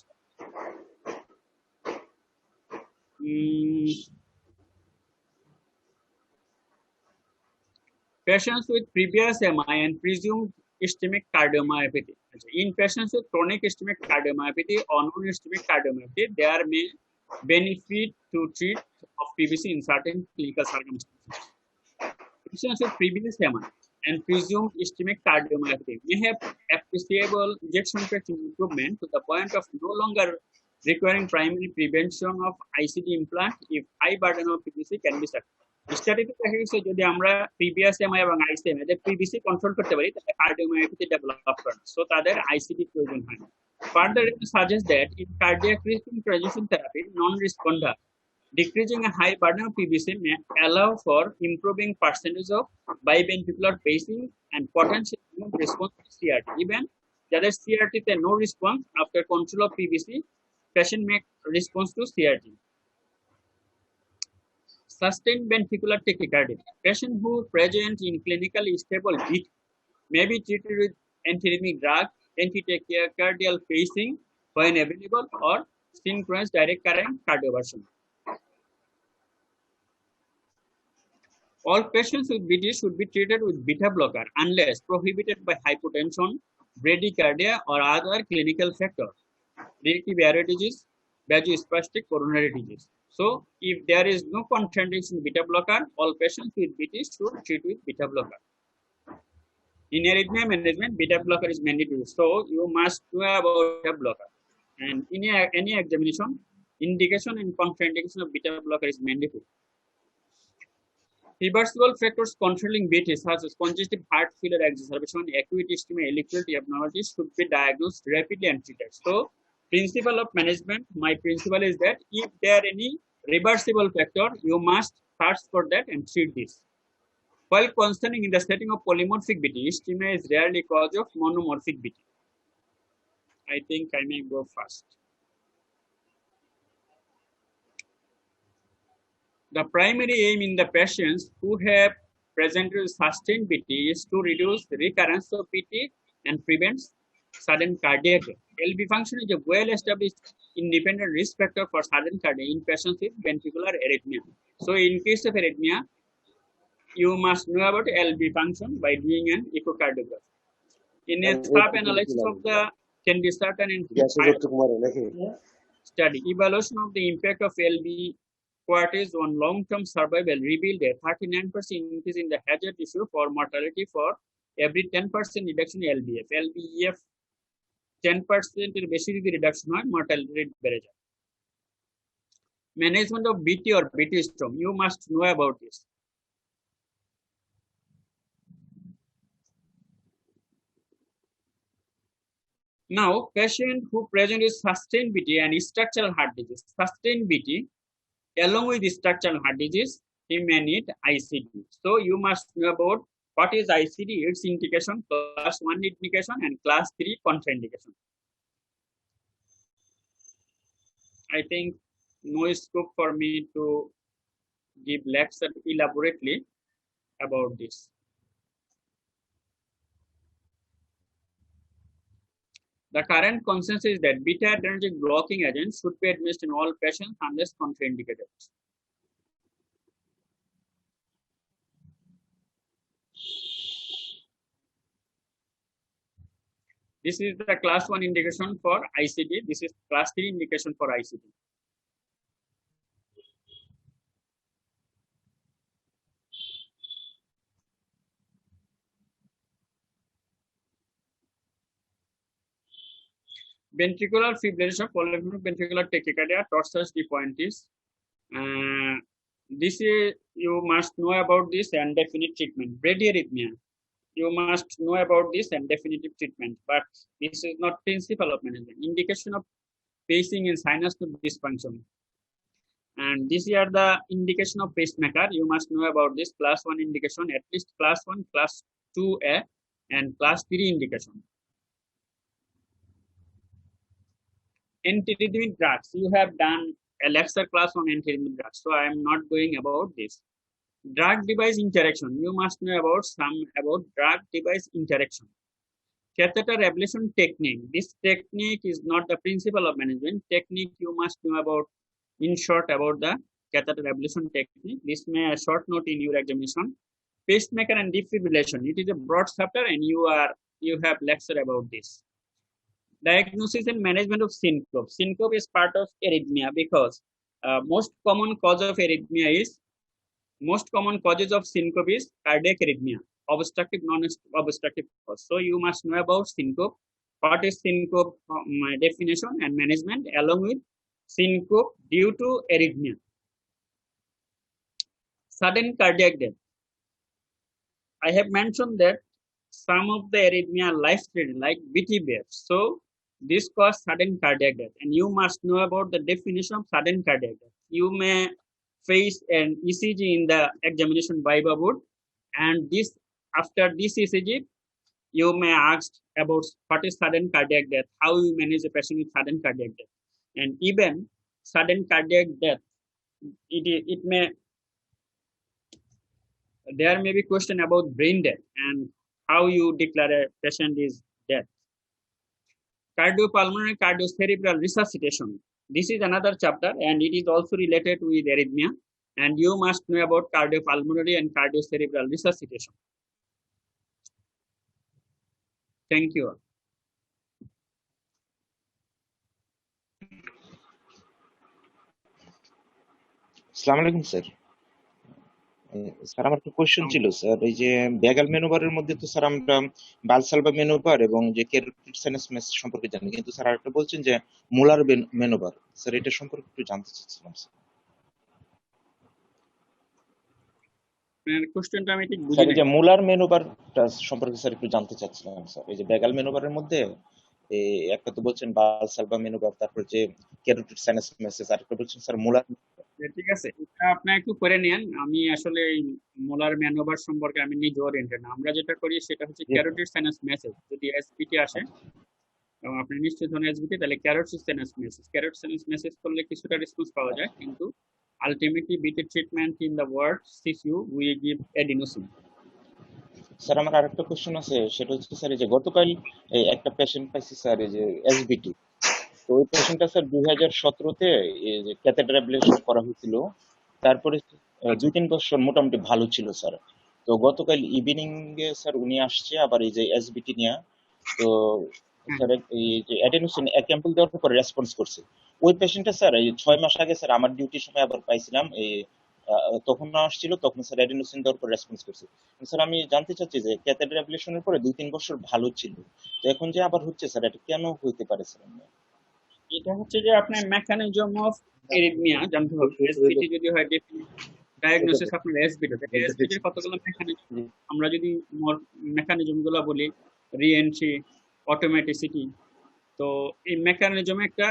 Patients with previous MI and presumed ischemic cardiomyopathy. In patients with chronic ischemic cardiomyopathy or non-ischemic cardiomyopathy, there may benefit to treat of PVC in certain clinical circumstances. Patients with previous MI and presumed ischemic cardiomyopathy may have appreciable ejection fraction improvement to the point of no longer requiring primary prevention of ICD implant if high burden of PVC can be successful. স্টাডিতে দেখা গেছে যদি আমরা previous MI এবং ICM এদের PVC control করতে পারি তাহলে cardiomyopathy develop করে, সো তাদের আইসিডি প্রয়োজন হয় না। Further, it suggests that in cardiac risk transition therapy, non-responder decreasing a high burden of PVC may allow for improving percentage of biventricular pacing and potential response to CRT. Even যাদের CRT তে no response after control of PVC, patient make response to CRT. Sustained ventricular tachycardia. Patients who present in clinically stable VT may be treated with antiarrhythmic drug, anti-tachycardial pacing when available, or synchronous direct current cardioversion. All patients with VT should be treated with beta blocker unless prohibited by hypotension, bradycardia, or other clinical factors, reactive aortic disease, vasospastic coronary disease. So, if there is no contraindication beta blocker, all patients with VT should treat with beta blocker. In arrhythmia management, beta blocker is mandatory, so you must know about beta blocker. And in any examination, indication and contraindication of beta blocker is mandatory. Reversible factors controlling VT such as congestive heart failure exacerbation, acute ischemia, electrolyte abnormalities should be diagnosed rapidly and treated. So, principle of management, my principle is that if there are any reversible factor, you must search for that and treat this. While concerning in the setting of polymorphic VT, ischemia is rarely cause of monomorphic VT. I think I may go fast. The primary aim in the patients who have presented sustained VT is to reduce the recurrence of VT and prevent sudden cardiac death. LV function is a well-established independent risk factor for sudden cardiac in patients with ventricular arrhythmia. So, in case of arrhythmia, you must know about LV function by doing an echocardiogram. In a sub-analysis of the can be certain in study, evaluation of the impact of LV quarters on long-term survival revealed a 39% increase in the hazard issue for mortality for every 10% reduction in LVF. LVEF 10% এর বেশি যদি reduction হয় mortality rate বেড়ে যায়। Management of BT or BT storm, you must know about this. Now, patient who present is sustained BT and structural heart disease. Sustained BT along with structural heart disease, he may need ICD. So, you must know about what is ICD, its indication, class 1 indication and class 3 contraindication. I think no scope for me to give lecture elaborately about this. The current consensus is that beta adrenergic blocking agents should be administered in all patients unless contraindicated. This is the class 1 indication for ICD. This is class 3 indication for ICD. Ventricular fibrillation, polymorphic ventricular tachycardia, torsades de pointes. This is, you must know about this and definite treatment. Bradyarrhythmia, you must know about this and definitive treatment, but this is not principle of management. Indication of pacing in sinus node dysfunction. And these are the indication of pacemaker. You must know about this class 1 indication, at least class 1, class 2A, and class 3 indication. Antiarrhythmic drugs. You have done a lecture class on antiarrhythmic drugs, so I am not going about this. Drug device interaction. You must know about drug device interaction. Catheter ablation technique. This technique is not the principle of management. Technique you must know about, in short, about the catheter ablation technique. This may a short note in your examination. Pacemaker and defibrillation. It is a broad chapter, and you have lecture about this. Diagnosis and management of syncope. Syncope is part of arrhythmia because most common causes of syncope is cardiac arrhythmia, obstructive, non-obstructive cause. So you must know about syncope. What is syncope definition and management along with syncope due to arrhythmia. Sudden cardiac death. I have mentioned that some of the arrhythmia life-threatening, like BTBF. So this causes sudden cardiac death, and you must know about the definition of sudden cardiac death. You may face an ECG in the examination viva board, and after this ECG, you may ask about what is sudden cardiac death, how you manage a patient with sudden cardiac death, and even sudden cardiac death. There may be question about brain death and how you declare a patient is dead. Cardiopulmonary cardiocerebral resuscitation. This is another chapter, and it is also related with arrhythmia, and you must know about cardiopulmonary and cardiocerebral resuscitation. Thank you. আসসালামু আলাইকুম sir. Sir আমার একটা question ছিল sir, এই যে ব্যাগাল ম্যানোভারের মধ্যে তো sir আমরা বালসালভা ম্যানোভার এবং যে ক্যারোটিড সাইনাস ম্যানোভার সম্পর্কে জানি, কিন্তু স্যার আরেকটা বলছেন যে মুলার ম্যানোভার, স্যার এটা সম্পর্কে একটু জানতে চাচ্ছিলাম স্যার। কোশ্চেনটা আমি ঠিক বুঝি স্যার, এই যে মুলার ম্যানোভারটা সম্পর্কে স্যার একটু জানতে চাচ্ছিলাম স্যার। এই যে ব্যাগাল ম্যানোভারের মধ্যে একটা তো বলছেন বালসালভা ম্যানোভার, তারপর যে ক্যারোটিড সাইনাস ম্যানোভার, আরেকটা বলছেন স্যার মুলার। ঠিক আছে, এটা আপনি একটু করে নেন। আমি আসলে মোলার ম্যানোভার সম্পর্কে আমি নিজে ওরিয়েন্টেড না। আমরা যেটা করি সেটা হচ্ছে ক্যারোটিড সাইনাস মেসেজ। যদি এসবিটি আসে এবং আপনি নিশ্চিত হন এসবিটি, তাহলে ক্যারোটিড সাইনাস মেসেজ করলে কিছুটা রেসপন্স পাওয়া যায়, কিন্তু ultimately VT treatment in the ward CCU we give adenosine. Sir আমার আরেকটা কোশ্চেন আছে, সেটা হচ্ছে স্যার এই যে গতকাল একটা পেশেন্ট পাইছি স্যার, এই যে এসবিটি। তো ওই পেশেন্টটা স্যার 2017-তে ক্যাথেটার অ্যাবলেশন করা হয়েছিল। তারপরে 2-3 বছর মোটামুটি ভালো ছিল স্যার। তো গতকাল ইভিনিং এ স্যার উনি আসছে আবার এই যে এসবিটি নিয়ে। তো স্যার এই যে অ্যাডেনোসিন এক অ্যাম্পুল দেওয়ার পর রেসপন্স করছে। ওই পেশেন্টটা স্যার এই 6 মাস আগে স্যার আমার ডিউটির সময় আবার পাইছিলাম, তখন না আসছিল, তখন স্যার অ্যাডেনোসিন দেওয়ার পর রেসপন্স করছে। স্যার আমি জানতে চাচ্ছি যে ক্যাথেটার অ্যাবলেশনের পরে 2-3 বছর ভালো ছিল, তো এখন যে আবার হচ্ছে স্যার, এটা কেন হইতে পারে স্যার? এটা হচ্ছে যে আপনার মেকানিজম অফ এরিথমিয়া জানতে হবে। এসবিটি যদি হয় ডায়াগনোসিস আপনার এসবিটি, এসবিটির কতগুলো মেকানিজম, আমরা যদি মেকানিজম গুলো বলি, রিএন্ট্রি, অটোমেটিসিটি। তো এই মেকানিজমে একটা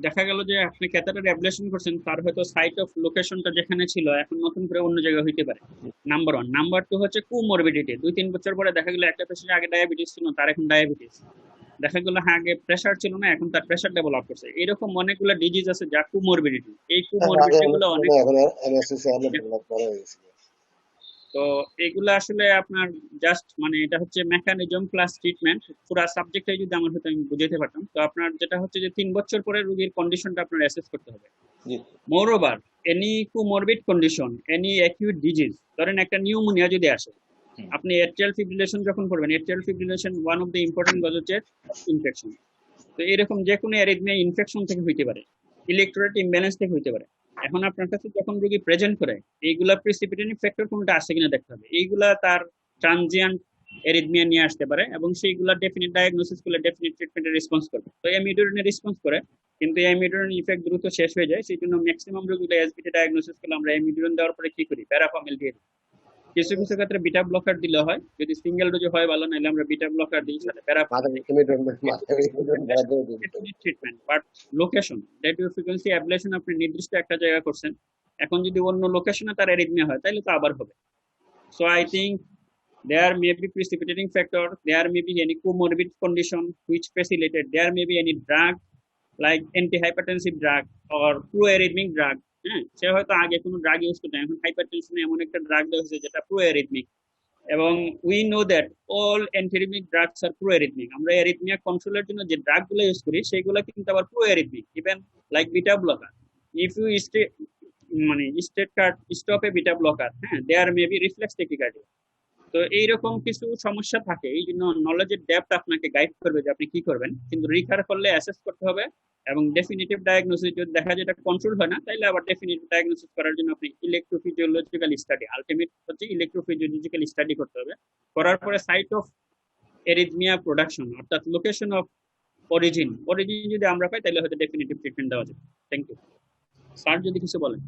দেখা গেল যে আপনি ক্যাথেটার অ্যাবলেশন করছেন, তার হয়তো সাইট অফ লোকেশনটা যেখানে ছিল এখন নতুন করে অন্য জায়গায় হইতে পারে, নাম্বার 1। নাম্বার 2 হচ্ছে কোমরবিডিটি। 2-3 বছর পরে দেখা গেল একটা পেশেন্ট আগে ডায়াবেটিস ছিল, তার এখন ডায়াবেটিস। দেখা গেল হ্যাঁ আগে প্রেসার ছিল না, এখন তার প্রেসার ডেভেলপ করছে। এরকম অনেকগুলো ডিজিজ আছে যা কোমরবিডিটি। এই কোমরবিডিটি গুলো অনেক, তো এগুলো আসলে আপনার জাস্ট মানে এটা হচ্ছে মেকানিজম প্লাস ট্রিটমেন্ট। পুরো সাবজেক্টটাই যদি আমার হয়তো আমি বুঝাইতে পারতাম। তো আপনার যেটা হচ্ছে যে 3 বছর পরে রোগীর কন্ডিশনটা আপনার অ্যাসেস করতে হবে। Moreover any comorbid condition, any acute disease, ধরেন একটা নিউমোনিয়া যদি আসে, আপনি এট্রিয়াল ফিব্রিলেশন যখন করবেন, atrial fibrillation one of the important cause হচ্ছে ইনফেকশন। তো এরকম যে কোনো অ্যারিথমিয়া ইনফেকশন থেকে হইতে পারে, ইলেকট্রোলাইট ইমব্যালেন্স থেকে হইতে পারে। এখন আপনার কাছে যখন রোগী প্রেজেন্ট করে, এইগুলা প্রিসিপিটেটিং ফ্যাক্টর কোনটা আছে কিনা দেখতে হবে। এইগুলা তার ট্রানজিয়েন্ট অ্যারিথমিয়া নিয়ে আসতে পারে, এবং সেইগুলা ডেফিনিট ডায়াগনোসিস করলে ডেফিনিট ট্রিটমেন্টের রেসপন্স করবে। তো অ্যামিডোরিনের রেসপন্স করে, কিন্তু অ্যামিডোরিন ইফেক্ট দ্রুত শেষ হয়ে যায়। সেই জন্য ম্যাক্সিমাম রোগীগুলো এসবিটি ডায়াগনোসিস করলে আমরা অ্যামিডোরিন দেওয়ার পরে কি করি, প্যারাফামিল দিয়ে দিই। কিছু কিছু ক্ষেত্রে বিটা ব্লকার দিলে হয়, যদি সিঙ্গেল ডোজে হয় ভালো, নাহলে আমরা বিটা ব্লকার দিই, সাথে প্যারাফিন দিই। Treatment but location, radio frequency ablation আপনি নির্দিষ্ট একটা জায়গা করছেন, এখন যদি অন্য লোকেশনে তার অ্যারিথমিয়া হয় তাহলে তো আবার হবে। So I think there may be precipitating factor, there may be any comorbid condition which facilitated, there may be any drug like antihypertensive drug or proarrhythmic drug। হ্যাঁ, সে হয়তো আগে কোনো ড্রাগ ইউজ করতেন, এখন হাইপারটেনশনে এমন একটা ড্রাগ দেওয়া হয়েছে যেটা প্রোঅ্যারিথমিক, এবং we know that all antiarrhythmic drugs are proarrhythmic. আমরা অ্যারিথমিয়া কন্ট্রোলের জন্য যে ড্রাগগুলো ইউজ করি সেগুলো কিন্তু আবার proarrhythmic, even like beta blocker. If you stay মানে state card stop a beta blocker, হ্যাঁ, there may be reflex tachycardia. তো এইরকম কিছু সমস্যা থাকে, এই জন্য নলেজের ডেপথ আপনাকে গাইড করবে যে আপনি কি করবেন, কিন্তু রিফার করলে অ্যাসেস করতে হবে, এবং ডেফিনিটিভ ডায়াগনোসিস যদি দেখা যায় এটা কন্ট্রোল হয় না, তাহলে আবার ডেফিনিটিভ ডায়াগনোসিস করার জন্য আপনি ইলেকট্রোফিজিওলজিক্যাল স্টাডি, আলটিমেট হচ্ছে ইলেকট্রোফিজিওলজিক্যাল স্টাডি করতে হবে। করার পরে সাইট অফ এরিথমিয়া প্রোডাকশন অর্থাৎ লোকেশন অফ অরিজিন যদি আমরা পাই তাহলে হয়তো ডেফিনিটিভ ট্রিটমেন্ট দেওয়া যাবে। থ্যাংক ইউ স্যার, যদি কিছু বলেন।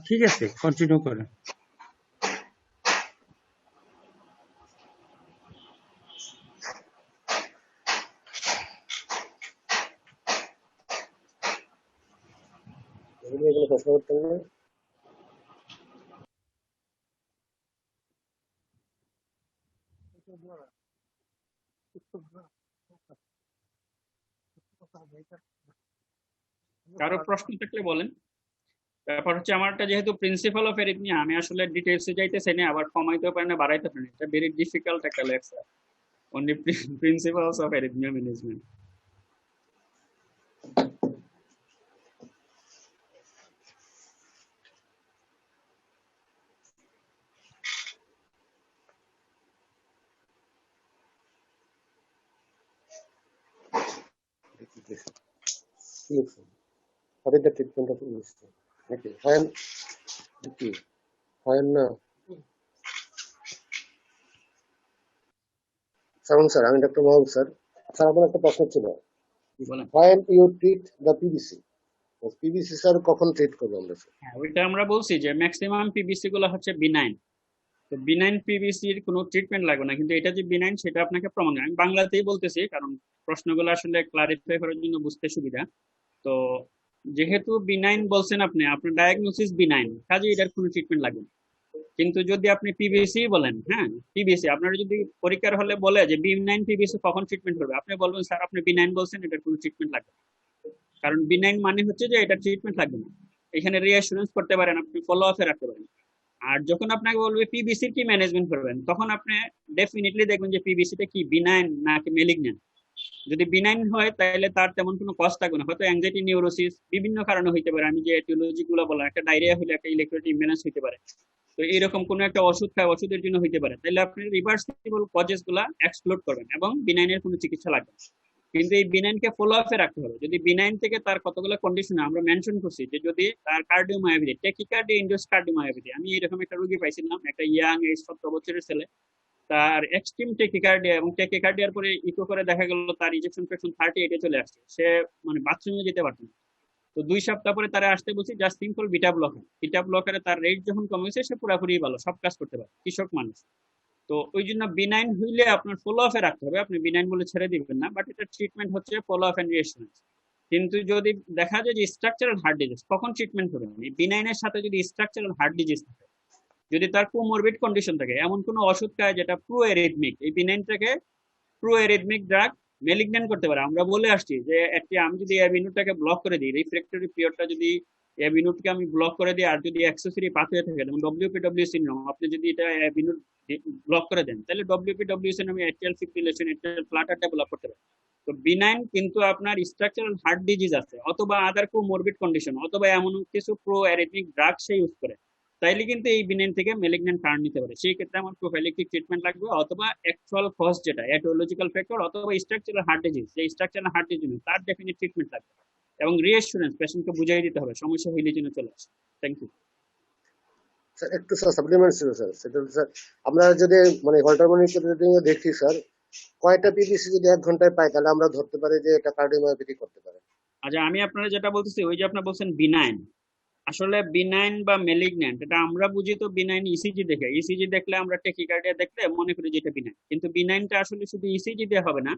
ঠিক আছে, কন্টিনিউ করেন। প্রশ্ন করতে হবে। কারো প্রশ্ন থাকলে বলেন। ব্যাপার হচ্ছে আমারটা যেহেতু প্রিন্সিপাল অফ এরিথমিয়া, আমি আসলে ডিটেলসে যাইতেছি না, আবার কমাইতেও পারি না বাড়াইতে পারি না, এটা ভেরি ডিফিকাল্ট একটা lecture, only principles of arrhythmia management. What is the treatment of illness? Okay. When sound sir, আমি ডক্টর মোহাম্মদ স্যার। স্যার আমার একটা প্রশ্ন ছিল, when you treat the PVC, PVC sir কখন ট্রিট করবো আমরা স্যার? হ্যাঁ, ওইটা আমরা বলছি যে ম্যাক্সিমাম পিভিসি গুলো হচ্ছে বিনাইন, তো বিনাইন পিভিসির কোনো ট্রিটমেন্ট লাগবে না, কিন্তু এটা যে বিনাইন সেটা আপনাকে প্রমাণ, আমি বাংলাতেই বলতেছি কারণ প্রশ্নগুলো আসলে ক্লারিফাই করার জন্য বুঝতে সুবিধা। তো যেহেতু বিনাইন বলছেন আপনি, আপনার ডায়াগনোসিস বিনাইন, কাজে এটার কোনো ট্রিটমেন্ট লাগবে না। কিন্তু যদি আপনি পিভিসি বলেন, হ্যাঁ পিভিসি, আপনারা যদি পরীক্ষার হলে বলে যে বিনাইন পিভিসি কখন ট্রিটমেন্ট করবে, আপনি বলবেন স্যার আপনি বিনাইন বলছেন, এটার কোনো ট্রিটমেন্ট লাগবে না। কারণ বিনাইন মানে হচ্ছে যে এটা ট্রিটমেন্ট লাগবে না, এখানে রিঅ্যাসুরেন্স করতে পারেন, আপনি ফলো আপে রাখতে পারেন। আর যখন আপনাকে বলবে পিবিসির কি ম্যানেজমেন্ট করবেন, তখন আপনি ডেফিনেটলি দেখবেন যে পিবিসিটা কি বিনাইন নাকি মেলিগন্যান্ট। যদি বিনাইন হয় তাহলে তার তেমন কোনো কষ্ট থাকবে না, হয়তো অ্যাংজাইটি নিউরোসিস বিভিন্ন কারণে হইতে পারে, আমি যে এটিওলজি গুলো বললাম, একটা ডায়রিয়া হলে একটা ইলেকট্রোলাইট ইমব্যালেন্স হইতে পারে, তো এইরকম কোনো একটা ওষুধ খায়, ওষুধের জন্য হইতে পারে, তাহলে আপনি রিভার্সিবল কজেস গুলা এক্সপ্লোর করবেন এবং বিনাইনের কোনো চিকিৎসা লাগবে না। কিন্তু এই বিনাইনকে ফলো আপে রাখতে হবে। যদি বিনাইন থেকে তার কতগুলো কন্ডিশন আমরা মেনশন করছি, যে যদি তার কার্ডিওমায়োপ্যাথি, টেকিকার্ডিয়া ইনডিউস কার্ডিওমায়োপ্যাথি, আমি এরকম একটা রোগী পাইছিলাম, একটা ইয়াং এজ 17 বছরের ছেলে, তার এক্সট্রিম টেকিকার্ডিয়া, এবং টেকিকার্ডিয়ার পরে ইকো করে দেখা গেল তার ইজেকশন ফ্র্যাকশন 38-এ চলে আসছে, সে মানে বাথরুমে যেতে পারত না। তো 2 সপ্তাহ পরে তারা আসতে বলছি, জাস্ট সিম্পল বিটা ব্লকারে তার রেট যখন কমেছে, সে পুরোপুরি ভালো, সব কাজ করতে পারে, কৃষক মানুষ। তো ওই জন্য বিনাইন হইলে আপনার ফলো আপে রাখতে হবে, আপনি বিনাইন বলে ছেড়ে দিবেন না, বাট এটা ট্রিটমেন্ট হচ্ছে ফলো আপ এন্ড রিঅ্যাসুরেন্স। কিন্তু যদি দেখা যায় যে স্ট্রাকচারাল হার্ট ডিজিজ, কখন ট্রিটমেন্ট করবেন? এই বিনাইনের সাথে যদি স্ট্রাকচারাল হার্ট ডিজিজ থাকে, যদি তার কোমরবিড কন্ডিশন থাকে, এমন কোনো ওষুধ খায় যেটা প্রোঅ্যারিথমিক, এই বিনাইনটাকে প্রোঅ্যারিথমিক ড্রাগ মেলিগন্যান্ট করতে পারে। আমরা বলে আসছি যে একটি, আমি যদি অ্যাভিনুটটাকে ব্লক করে দিই, রিফ্র্যাক্টরি পিরিয়ডটা যদি অ্যাভিনুটকে আমি ব্লক করে দিই, আর যদি অ্যাক্সেসরি পাথওয়ে থাকে যেমন ডব্লিউপিডব্লিউ সিনড্রোম, আপনি যদি এটা অ্যাভিনুট ব্লক করে দেন, তাহলে ডব্লিউপিডব্লিউ সিনড্রোমে atrial fibrillation, atrial flutter develop করতে পারে। তো বিনাইন কিন্তু আপনার স্ট্রাকচারাল হার্ট ডিজিজ আছে, অথবা আদার কোমরবিড কন্ডিশন, অথবা এমন কিছু প্রো অ্যারিথমিক ড্রাগ সে ইউজ করে, তাইলে কিন্তু এই বিনাইন থেকে ম্যালিগন্যান্ট টার্ন নিতে পারে। সেই ক্ষেত্রে আমার প্রোফাইলিকটিক ট্রিটমেন্ট লাগবে, অথবা অ্যাকচুয়াল কজ যেটা এটিওলজিক্যাল ফ্যাক্টর, অথবা স্ট্রাকচারাল হার্ট ডিজিজ, সেই স্ট্রাকচারাল হার্ট ডিজিজ তার ডেফিনিট ট্রিটমেন্ট লাগবে, এবং রিঅ্যাসুরেন্স পেশেন্টকে বুঝিয়ে দিতে হবে সমস্যা হইলে যেন চলে আসে। থ্যাংক ইউ স্যার একটু স্যার সাপ্লিমেন্ট ছিল স্যার, সেটা স্যার আমরা যদি মানে হল্টার মনিটরিং দেখি স্যার, কয়টা পিভিসি যদি 1 ঘন্টায় পাই তাহলে আমরা ধরতে পারি যে এটা কার্ডিওমায়োপ্যাথি করতে পারে। আচ্ছা, আমি আপনারা যেটা বলতেছি ওই যে আপনি বলছেন বিনাইন, আসলে বিনাইন বা মেলিগন্যান্ট এটা আমরা বুঝি তো বিনাইন ইসিজি দেখে, ইসিজি দেখলে আমরা টেকিকার্ডিয়া দেখলে মনে করি যে এটা বিনাইন, কিন্তু বিনাইনটা আসলে শুধু ইসিজি দিয়ে হবে না,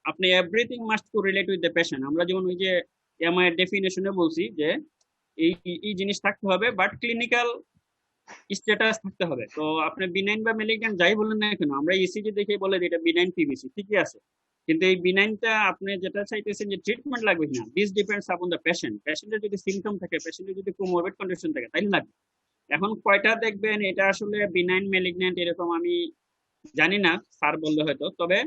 আপনি everything must correlate with the patient. আমরা যেমন ওই যে এমআই এর ডেফিনেশনে বলছি যে এই এই জিনিস থাকতে হবে, বাট ক্লিনিক্যাল স্ট্যাটাস থাকতে হবে। তো আপনি বিনাইন বা মেলিগন্যান্ট যাই বলেন না কেন, আমরা ইসিজি দেখে বলে যে এটা বিনাইন পিভিসি, ঠিকই আছে, কিন্তু এই বিনাইনটা আপনি যেটা চাইতেছেন যে ট্রিটমেন্ট লাগবে কিনা, this depends upon the patient. পেশেন্টের যদি সিমটম থাকে, পেশেন্টের যদি কোমরবিড কন্ডিশন থাকে, তাইলে লাগবে। এখন কয়টা দেখবেন এটা আসলে বিনাইন মেলিগন্যান্ট এরকম আমি জানি না, স্যার বললে হয়তো, তবে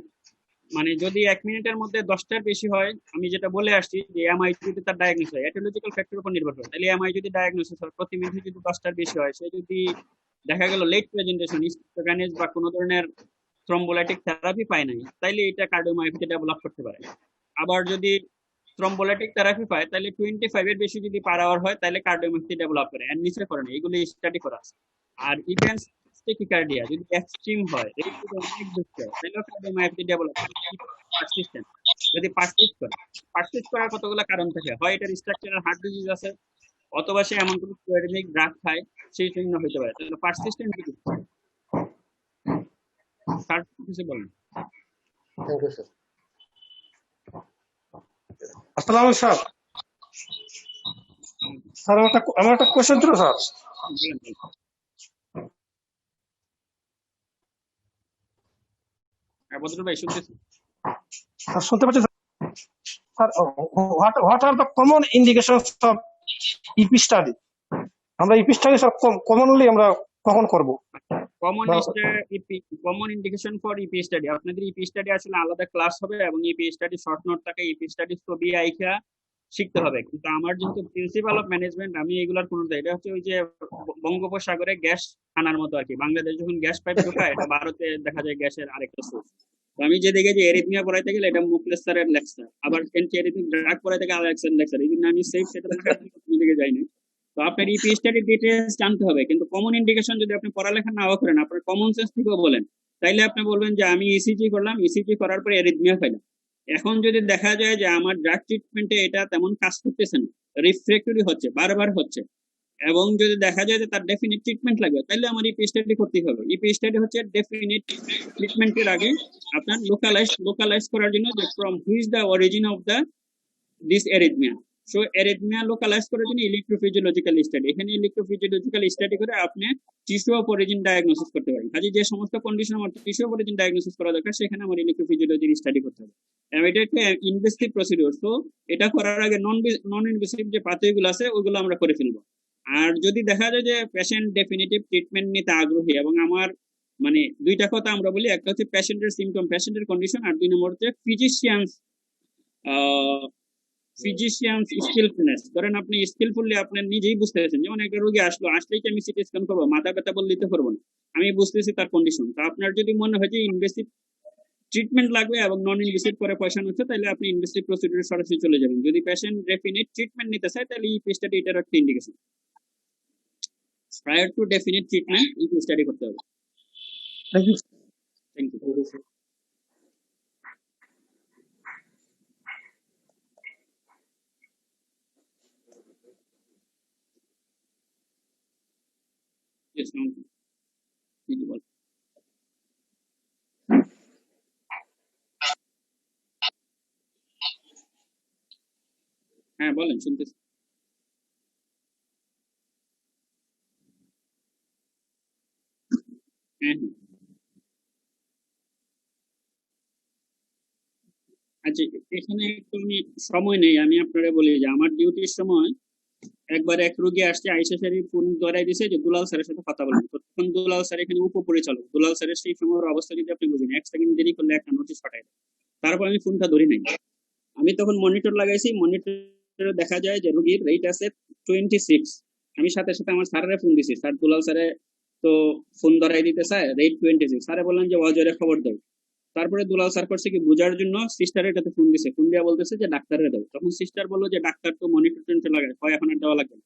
মানে যদি 1 মিনিটের মধ্যে 10টার বেশি হয়, আমি যেটা বলে আসছি যে এমআই যদি তার ডায়াগনোস হয় এটিওলজিক্যাল ফ্যাক্টরের উপর নির্ভর করে, তাহলে এমআই যদি ডায়াগনোসিস হয় প্রতি মিনিটে যদি 10টার বেশি হয়, সে যদি দেখা গেল লেট প্রেজেন্টেশন স্টোকানিজ বা কোনো ধরনের থ্রম্বোলাইটিক থেরাপি পায় নাই, তাইলে এটা কার্ডিওমায়োপ্যাথি ডেভেলপ করতে পারে। আবার যদি থ্রম্বোলাইটিক থেরাপি পায়, তাহলে 25 এর বেশি যদি পার আওয়ার হয়, তাহলে কার্ডিওমায়োপ্যাথি ডেভেলপ করে, এর নিচে করে না, এগুলো স্টাডি করা আছে। আর ইভেন্টস টেকিকার্ডিয়া যদি এক্সট্রিম হয়, রেট যদি অনেক বেশি হয়, তাহলে কার্ডিওমায়োপ্যাথি ডেভেলপ করে। পারসিস্টেন্ট যদি পারসিস্ট করার কতগুলো কারণ থাকে, হয় এটার স্ট্রাকচারাল হার্ট ডিজিজ আছে, অথবা সে এমন কোনো কোয়ারিনিক ড্রাগ খায়, সেই জন্য হতে পারে। তাহলে পারসিস্টেন্ট কি স্যার কিছু বলেন? Thank you sir. আসসালামু আলাইকুম স্যার। স্যার আমার একটা কোশ্চেন ছিল স্যার। বদরুল ভাই শুনতেছি? স্যার শুনতে পাচ্ছেন sir? What are the common indications of EP study? আমরা ইপি স্টাডি স্যার কমনলি আমরা কখন করব? Common indication for EP study, আপনাদের ইপি স্টাডি আসলে আলাদা ক্লাস হবে এবং ইপি স্টাডি শর্ট নোট থাকে, ইপি স্টাডি ছবি আইকা শিখতে হবে। কিন্তু আমার যেহেতু প্রিন্সিপাল অফ ম্যানেজমেন্ট, আমি এগুলার কোনো, এটা হচ্ছে ওই যে বঙ্গোপসাগরে গ্যাস আনার মতো আর কি। বাংলাদেশ যখন গ্যাস পাইপ ঢোকায়, এটা ভারতে দেখা যায় গ্যাসের আরেকটা সোর্স। তো আমি যে দেখে যে এরিথমিয়া পড়াইতে গেলে এটা মুকলেস স্যারের লেকচার, আবার এরিথমিক ড্রাগ পড়াইতে গেলে আরেকজন লেকচার, এই জন্য আমি সেফ সেটা দিকে যাইনি। তো আপনার ইপি স্টাডি ডিটেলস জানতে হবে, কিন্তু কমন ইন্ডিকেশন যদি আপনি পড়ালেখা নাও করেন, আপনার কমন সেন্স থেকেও বলেন, তাইলে আপনি বলবেন যে আমি ইসিজি করলাম, ইসিজি করার পরে এরিথমিয়া পাইলাম। এখন যদি দেখা যায় যে আমার ড্রাগ ট্রিটমেন্টে এটা তেমন কাজ করতেছে না, রিফ্রেক্টরি হচ্ছে, বারবার হচ্ছে, এবং যদি দেখা যায় যে তার ডেফিনিট ট্রিটমেন্ট লাগবে, তাহলে আমার ইপি স্টাডি করতে হবে। ইপি স্টাডি হচ্ছে ডেফিনিট ট্রিটমেন্টের আগে আপনার লোকালাইজ করার জন্য যে from which the origin of the this arrhythmia. So arrhythmia localise করার জন্য ইলেকট্রোফিজিওলজিক্যাল স্টাডি, এখানে ইলেকট্রোফিজিওলজিক্যাল স্টাডি করে আপনি টিস্যু অফ অরিজিন ডায়াগনোসিস করতে পারেন। কাজে যে সমস্ত কন্ডিশন আমার টিস্যু অফ অরিজিন ডায়াগনোসিস করা দরকার, সেখানে আমার ইলেকট্রোফিজিওলজির স্টাডি করতে হবে। এবং এটা একটা ইনভেসিভ প্রসিডিওর, সো এটা করার আগে নন ইনভেসিভ যে পাথওয়েগুলো আছে ওইগুলো আমরা করে ফেলবো। আর যদি দেখা যায় যে পেশেন্ট ডেফিনিটিভ ট্রিটমেন্ট নিতে আগ্রহী, এবং আমার মানে দুইটা কথা আমরা বলি, একটা হচ্ছে পেশেন্টের সিমটম, পেশেন্টের কন্ডিশন, আর 2 নম্বর হচ্ছে ফিজিশিয়ানস স্কিলফুলনেস। ধরেন আপনি স্কিলফুললি আপনি নিজেই বুঝতে পারছেন, যেমন একটা রোগী আসলেই কি আমি সিটি স্ক্যান করবো, মাথা ব্যথা বললে দিতে পারবো না, আমি বুঝতেছি তার কন্ডিশন। তো আপনার যদি মনে হয় যে ইনভেসিভ ট্রিটমেন্ট লাগবে এবং নন ইনভেসিভ করে পয়সা নিচ্ছে, তাহলে আপনি ইনভেসিভ প্রসিডিউরে সরাসরি চলে যাবেন। যদি পেশেন্ট ডেফিনিট ট্রিটমেন্ট নিতে চায়, তাহলে এই স্টাডি এটার একটা indication. Prior to definite treatment এই স্টাডি করতে হবে। Thank you. Thank you. Yes, ma'am. হ্যাঁ বলেন, শুনতেছি। হ্যাঁ হ্যাঁ, আচ্ছা, এখানে একটু আমি সময় নেই, আমি আপনারা বলি যে আমার ডিউটির সময় একবার এক রোগী আসছে, আইসা স্যার ফোন ধরাই দিছে যে দুলাল স্যারের সাথে কথা বলবেন। তখন দুলাল স্যার এখানে উপপরিচালক, দুলাল স্যারের সেই সময়ের অবস্থা যদি আপনি বুঝেন, 1 সেকেন্ড দেরি করলে একটা নোটিশ পাঠায় দেয়। তারপর আমি ফোনটা ধরি নাই, আমি তখন মনিটর লাগাইছি, মনিটরে দেখা যায় যে রোগীর রেট আছে 26। আমি সাথে সাথে আমার স্যারের ফোন দিছি, স্যার দুলাল স্যারে তো ফোন ধরাই দিতে চায়, রেট 26। স্যারে বললেন যে অজরে খবর দাও। তারপরে দুলাল স্যার করছে কি, বোঝার জন্য সিস্টারের কাছে ফোন দিছে, ফোন দিয়া বলতেছে যে ডাক্তারের দাও। তখন সিস্টার বললো যে ডাক্তার তো মনিটর টেন্টে লাগায়, হয় এখন আর দেওয়া লাগবে না।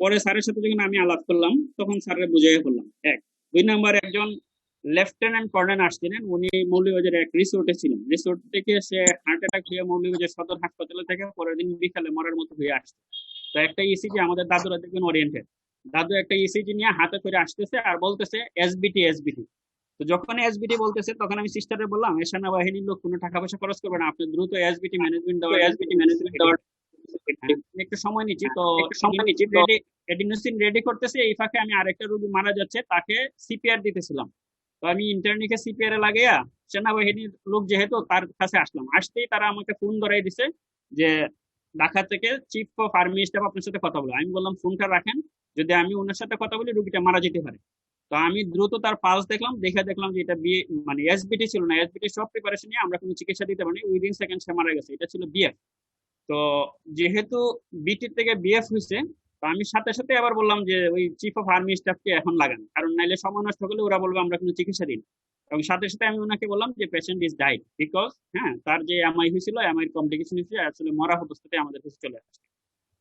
পরে স্যারের সাথে যখন আমি আলাপ করলাম, তখন স্যারের বুঝাই বললাম। 1 2 নাম্বার, একজন লেফটেন্যান্ট কর্নেল আসছিলেন, উনি মৌলভীবাজারের এক রিসোর্টে ছিলেন। রিসোর্ট থেকে সে হার্ট অ্যাটাক হয়ে মৌলভীবাজার সদর হাসপাতালে থেকে পরের দিন বিকালে মরার মতো হয়ে আসছে। তো একটা ইসিজি, আমাদের দাদুরা দেখবেন ওরিয়েন্টেড, দাদু একটা ইসিজি নিয়ে হাতে করে আসতেছে আর বলতেছে এসবিটি এসবিটি। তো যখন এসবিটি বলতেছে তখন আমি সিস্টারে বললাম, সেনাবাহিনীর লোক কোনো টাকা পয়সা খরচ করবে না, আপনি দ্রুত এসবিটি ম্যানেজমেন্ট দেওয়ার একটু সময় নিচ্ছি। তো এডিনোসিন রেডি করতেছে, এই ফাঁকে আমি আরেকটা রোগী মারা যাচ্ছে, তাকে সিপিআর দিতেছিলাম। তো আমি ইন্টারনিকে সিপিআর এ লাগাইয়া সেনাবাহিনীর লোক যেহেতু, তার কাছে আসলাম। আসতেই তারা আমাকে ফোন ধরাই দিছে যে ঢাকা থেকে চিফ অফ আর্মি স্টাফ আপনার সাথে কথা বলে। আমি বললাম ফোনটা রাখেন, যদি আমি ওনার সাথে কথা বলি রুগীটা মারা যেতে পারে। তো আমি দ্রুত তার পালস দেখলাম, দেখলাম যে এটা বিয়ে মানে এসবিটি ছিল না। এসবিটি সব প্রিপারেশন নিয়ে আমরা কোনো চিকিৎসা দিতে পারিনি, উইদিন সেকেন্ড সে মারা গেছে। এটা ছিল বিএফ। তো যেহেতু বিটি থেকে বিএফ হয়েছে, তো আমি সাথে সাথে আবার বললাম যে ওই চিফ অফ আর্মি স্টাফকে এখন লাগান, কারণ নাইলে সময় নষ্ট হলে ওরা বলবে আমরা কোনো চিকিৎসা দিন। এবং সাথে সাথে আমি ওনাকে বললাম যে পেশেন্ট ইজ ডাইড বিকজ হ্যাঁ তার যে এমআই হয়েছিল, এমআই কমপ্লিকেশন হয়েছে, আসলে মরা অবস্থাতে আমাদের কাছে চলে আসছে।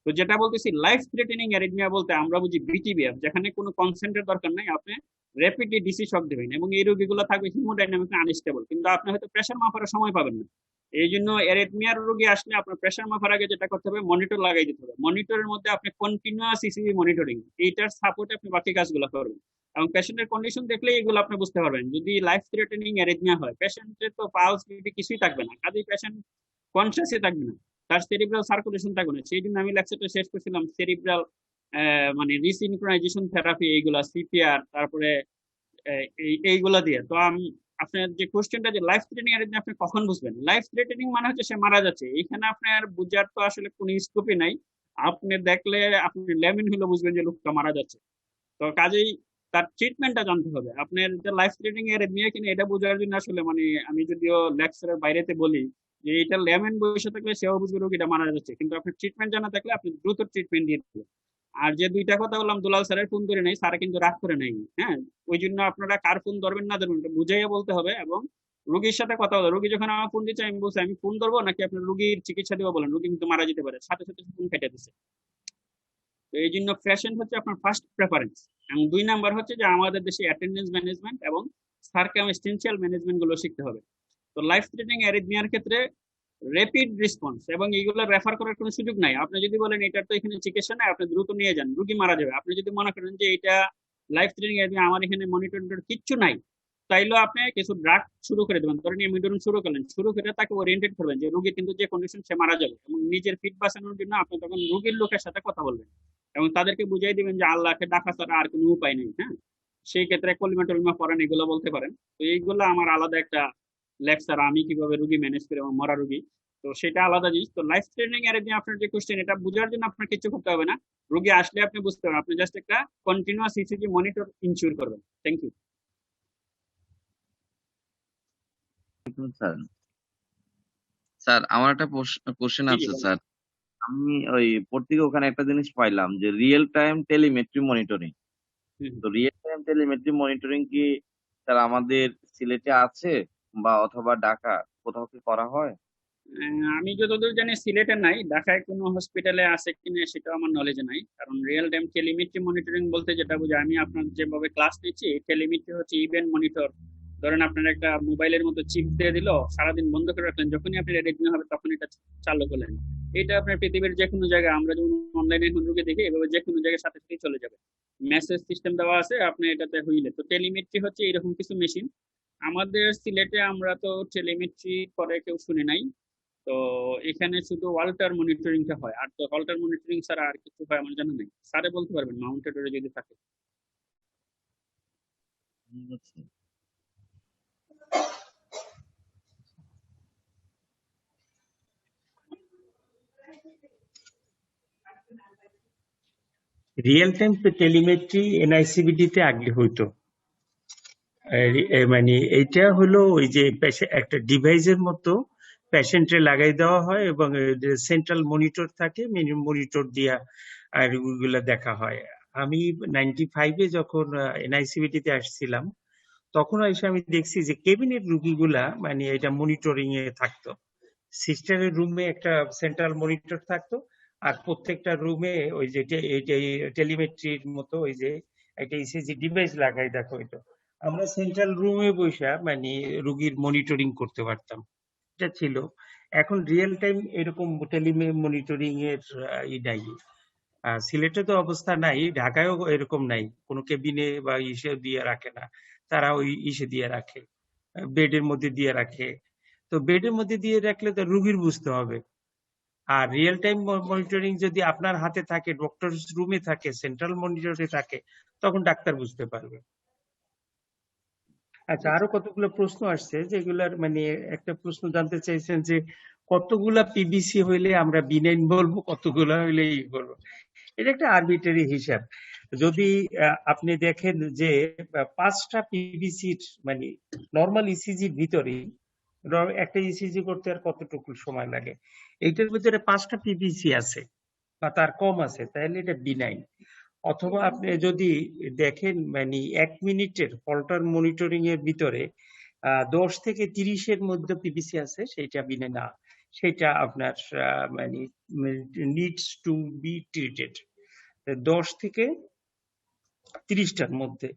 তো যেটা বলতেছি লাইফ থ্রেটেনিং অ্যারিথমিয়া বলতে আমরা বুঝি বিটিবিএফ, যেখানে কোনো কনসেন্ট্রেট দরকার নাই, আপনি র্যাপিডলি ডিসি শক দেবেন এবং এই রোগীগুলো থাকবে হিমোডাইনামিক আনস্টেবল, কিন্তু আপনি হয়তো প্রেশার মাপার সময় পাবেন না। এই জন্য অ্যারিথমিয়ার রোগী আসলে আপনার প্রেশার মাপার আগে যেটা করতে হবে, মনিটর লাগাই দিতে হবে। মনিটরের মধ্যে আপনি কন্টিনিউয়াস ইসিজি মনিটরিং, এইটার সাপোর্টে আপনি বাকি কাজগুলো করবেন। এবং পেশেন্টের কন্ডিশন দেখলে এগুলো আপনি বুঝতে পারবেন। যদি লাইফ থ্রেটেনিং অ্যারিথমিয়া হয়, পেশেন্টের তো পালস বিপি কিছুই থাকবে না, কাজেই পেশেন্ট কনসিয়াসই থাকবে না, তার সেরিব্রাল সার্কুলেশন থাকবে না। সেই জন্য আমি লেকচারটা শেষ করছিলাম সেরিব্রাল মানে রিসিনক্রোনাইজেশন থেরাপি, এইগুলা সিপিআর, তারপরে এইগুলা দিয়ে। তো আমি আপনার যে কোশ্চেনটা যে লাইফ থ্রেটেনিং অ্যারিথমিয়া আপনি কখন বুঝবেন, লাইফ থ্রেটেনিং মানে হচ্ছে সে মারা যাচ্ছে, এখানে আপনার বুঝার তো আসলে কোনো স্কোপই নাই। আপনি দেখলে আপনি লেমিন হলে বুঝবেন যে লোকটা মারা যাচ্ছে। তো কাজেই তার ট্রিটমেন্টটা জানতে হবে। আপনার যে লাইফ থ্রেটেনিং অ্যারিথমিয়া কিনা এটা বোঝার জন্য আসলে মানে আমি যদিও লেকচারের বাইরেতে বলি যে এটা লেমেন বসে থাকলে সেও বুঝবে রোগীটা মারা যাচ্ছে, কিন্তু আপনার ট্রিটমেন্ট জানা থাকলে আপনি দ্রুত ট্রিটমেন্ট দিয়ে দেবেন। আর যে দুইটা কথা বললাম, দুলাল স্যারের ফোন ধরে নাই, স্যার কিন্তু রাগ করে নাই, হ্যাঁ। ওই জন্য আপনারা কার ফোন ধরবেন না ধরবেন এটা বুঝাইয়া বলতে হবে এবং রোগীর সাথে কথা বলে। রোগী যখন আমার ফোন দিচ্ছে আমি বলছি আমি ফোন ধরবো নাকি আপনার রোগীর চিকিৎসা দেবো বলেন, রোগী কিন্তু মারা যেতে পারে, সাথে সাথে ফোন কেটে দিচ্ছে। তো এই জন্য পেশেন্ট হচ্ছে আপনার ফার্স্ট প্রেফারেন্স। এবং 2 নাম্বার হচ্ছে যে আমাদের দেশে অ্যাটেন্ডেন্স ম্যানেজমেন্ট এবং সার্কামস্টেন্সিয়াল ম্যানেজমেন্ট গুলো শিখতে হবে। তো লাইফ থ্রেটেনিং অ্যারিথমিয়ার ক্ষেত্রে র্যাপিড রেসপন্স এবং এইগুলো রেফার করার কোনো সুযোগ নাই। আপনি যদি বলেন এটার তো এখানে চিকিৎসা নাই, আপনি দ্রুত নিয়ে যান, রোগী মারা যাবে। আপনি যদি মনে করেন যে এটা লাইফ থ্রেটেনিং অ্যারিথমিয়া, আমার এখানে মনিটর কিচ্ছু নাই, তাইলে আপনি কিছু ড্রাগ শুরু করে দেবেন। ধরেন ইমিউনোডন শুরু করলেন, শুরু করে তাকে ওরিয়েন্টেড করবেন যে রোগী কিন্তু যে কন্ডিশন সে মারা যাবে, এবং নিজের ফিট বাঁচানোর জন্য আপনি তখন রোগীর লোকের সাথে কথা বলবেন এবং তাদেরকে বুঝিয়ে দিবেন যে আল্লাহকে ডাকা ছাড়া আর কোনো উপায় নেই, হ্যাঁ। সেই ক্ষেত্রে কলিমা টলিমা পড়েন, এগুলো বলতে পারেন। তো এইগুলো আমার আলাদা একটা লেকচার, আমি কিভাবে রোগী ম্যানেজ করি এবং মরা রোগী, তো সেটা আলাদা জিনিস। তো লাইফ থ্রেটেনিং অ্যারিথমিয়া আপনার যে কোশ্চেন, এটা বোঝার জন্য আপনার কিছু করতে হবে না, রোগী আসলে আপনি বুঝতে পারবেন, আপনি জাস্ট একটা কন্টিনিউয়াস ইসিজি মনিটর ইনশিওর করবেন। Thank you. স্যার, স্যার আমার একটা কোশ্চেন জি জি আছে বলেন। স্যার। আমি ওই পত্রিকা ওখানে একটা জিনিস পাইলাম যে রিয়েল টাইম টেলিমেট্রি মনিটরিং। হুম, তো রিয়েল টাইম টেলিমেট্রি মনিটরিং কি স্যার আমাদের সিলেটে আছে বা অথবা ঢাকা কোথাও কি করা হয়? আমি যতদূর জানি সিলেটে নাই, ঢাকায় কোনো হসপিটালে আছে কিনা সেটা আমার নলেজে নাই। কারণ রিয়েল টাইম টেলিমেট্রি মনিটরিং বলতে যেটা বুঝি, আমি আপনার যেভাবে ক্লাস নিচ্ছি, টেলিমেট্রি হচ্ছে ইভেন্ট মনিটর। ধরেন আপনার একটা মোবাইলের মতো চিপ দিয়ে দিল, সারাদিন বন্ধ করে রাখলেন, যখনই আপনি রেডমি হবে তখন এটা চালু করলেন। এটা আপনার পৃথিবীর যে কোনো জায়গায়, আমরা যেমন অনলাইনে এখন রোগী দেখি, এভাবে যে কোনো জায়গায় সাথে সাথে চলে যাবে, মেসেজ সিস্টেম দেওয়া আছে, আপনি এটাতে হইলে। তো টেলিমেট্রি হচ্ছে এরকম কিছু মেশিন। আমাদের সিলেটে আমরা তো টেলিমেট্রি করে কেউ শুনি নাই। তো এখানে শুধু ওয়াল্টার মনিটরিংটা হয়, আর তো ওয়াল্টার মনিটরিং ছাড়া আর কিছু হয় আমার জানা নেই। স্যারে বলতে পারবেন মাউন্টেড যদি থাকে। রিয়েল টাইম টেলিমেট্রি এনআইসিবিডি তে আগে হইতো। মানে এইটা হলো ওই যে একটা ডিভাইসের মতো পেশেন্টে লাগাই দেওয়া হয় এবং সেন্ট্রাল মনিটর থাকে, মনিটর দিয়া আর ওইগুলা দেখা হয়। আমি 95-এ যখন এনআইসিবিডি তে আসছিলাম তখন এসে আমি দেখছি যে কেবিনের রুগীগুলা মানে এটা মনিটরিং এ থাকতো। সিস্টারের রুমে একটা সেন্ট্রাল মনিটর থাকতো আর প্রত্যেকটা রুমে ওই যে টেলিমেট্রির মতো ওই যে একটা ইসিজি ডিভাইস লাগাই দেখো হইতো। আমরা সেন্ট্রাল রুমে বসে মানে রোগীর মনিটরিং করতে পারতাম, এটা ছিল। এখন রিয়েল টাইম এরকম মনিটরিং এর ই নাই। সিলেটে তো অবস্থা নাই, ঢাকায়ও এরকম নাই, কোনো কেবিনে বা ইসে দিয়ে রাখে না, তারা ওই ইসে দিয়ে রাখে, বেডের মধ্যে দিয়ে রাখে। তো বেডের মধ্যে দিয়ে রাখলে তো রুগীর বুঝতে হবে। আর রিয়েল টাইম মনিটরিং যদি আপনার হাতে থাকে, ডক্টর রুমে থাকে, সেন্ট্রাল মনিটরে থাকে, তখন ডাক্তার বুঝতে পারবে। আচ্ছা, আরো কতগুলো প্রশ্ন আসছে, যেগুলার মানে একটা প্রশ্ন জানতে চাইছেন যে কতগুলা পিবিসি হইলে আমরা বিনাইন বলবো, কতগুলা হইলে ই বলবো। এটা একটা আরবিটারি হিসাব। যদি আপনি দেখেন যে 5টা পিবিসির মানে নর্মাল ইসিজির ভিতরে, একটা ইসিজি করতে আর কতটুকু সময় লাগে, এইটার ভিতরে 5টা পিবিসি আছে বা তার কম আছে, তাহলে এটা বিনাইন। অথবা আপনি যদি দেখেন মানে 1 মিনিটের ফল্টার মনিটরিং এর ভিতরে 10 থেকে 30-এর মধ্যে পিবিসি আছে, সেটা বিনে না, সেটা আপনার মানে নিডস টু বি ট্রিটেড 10 থেকে 30টার মধ্যে।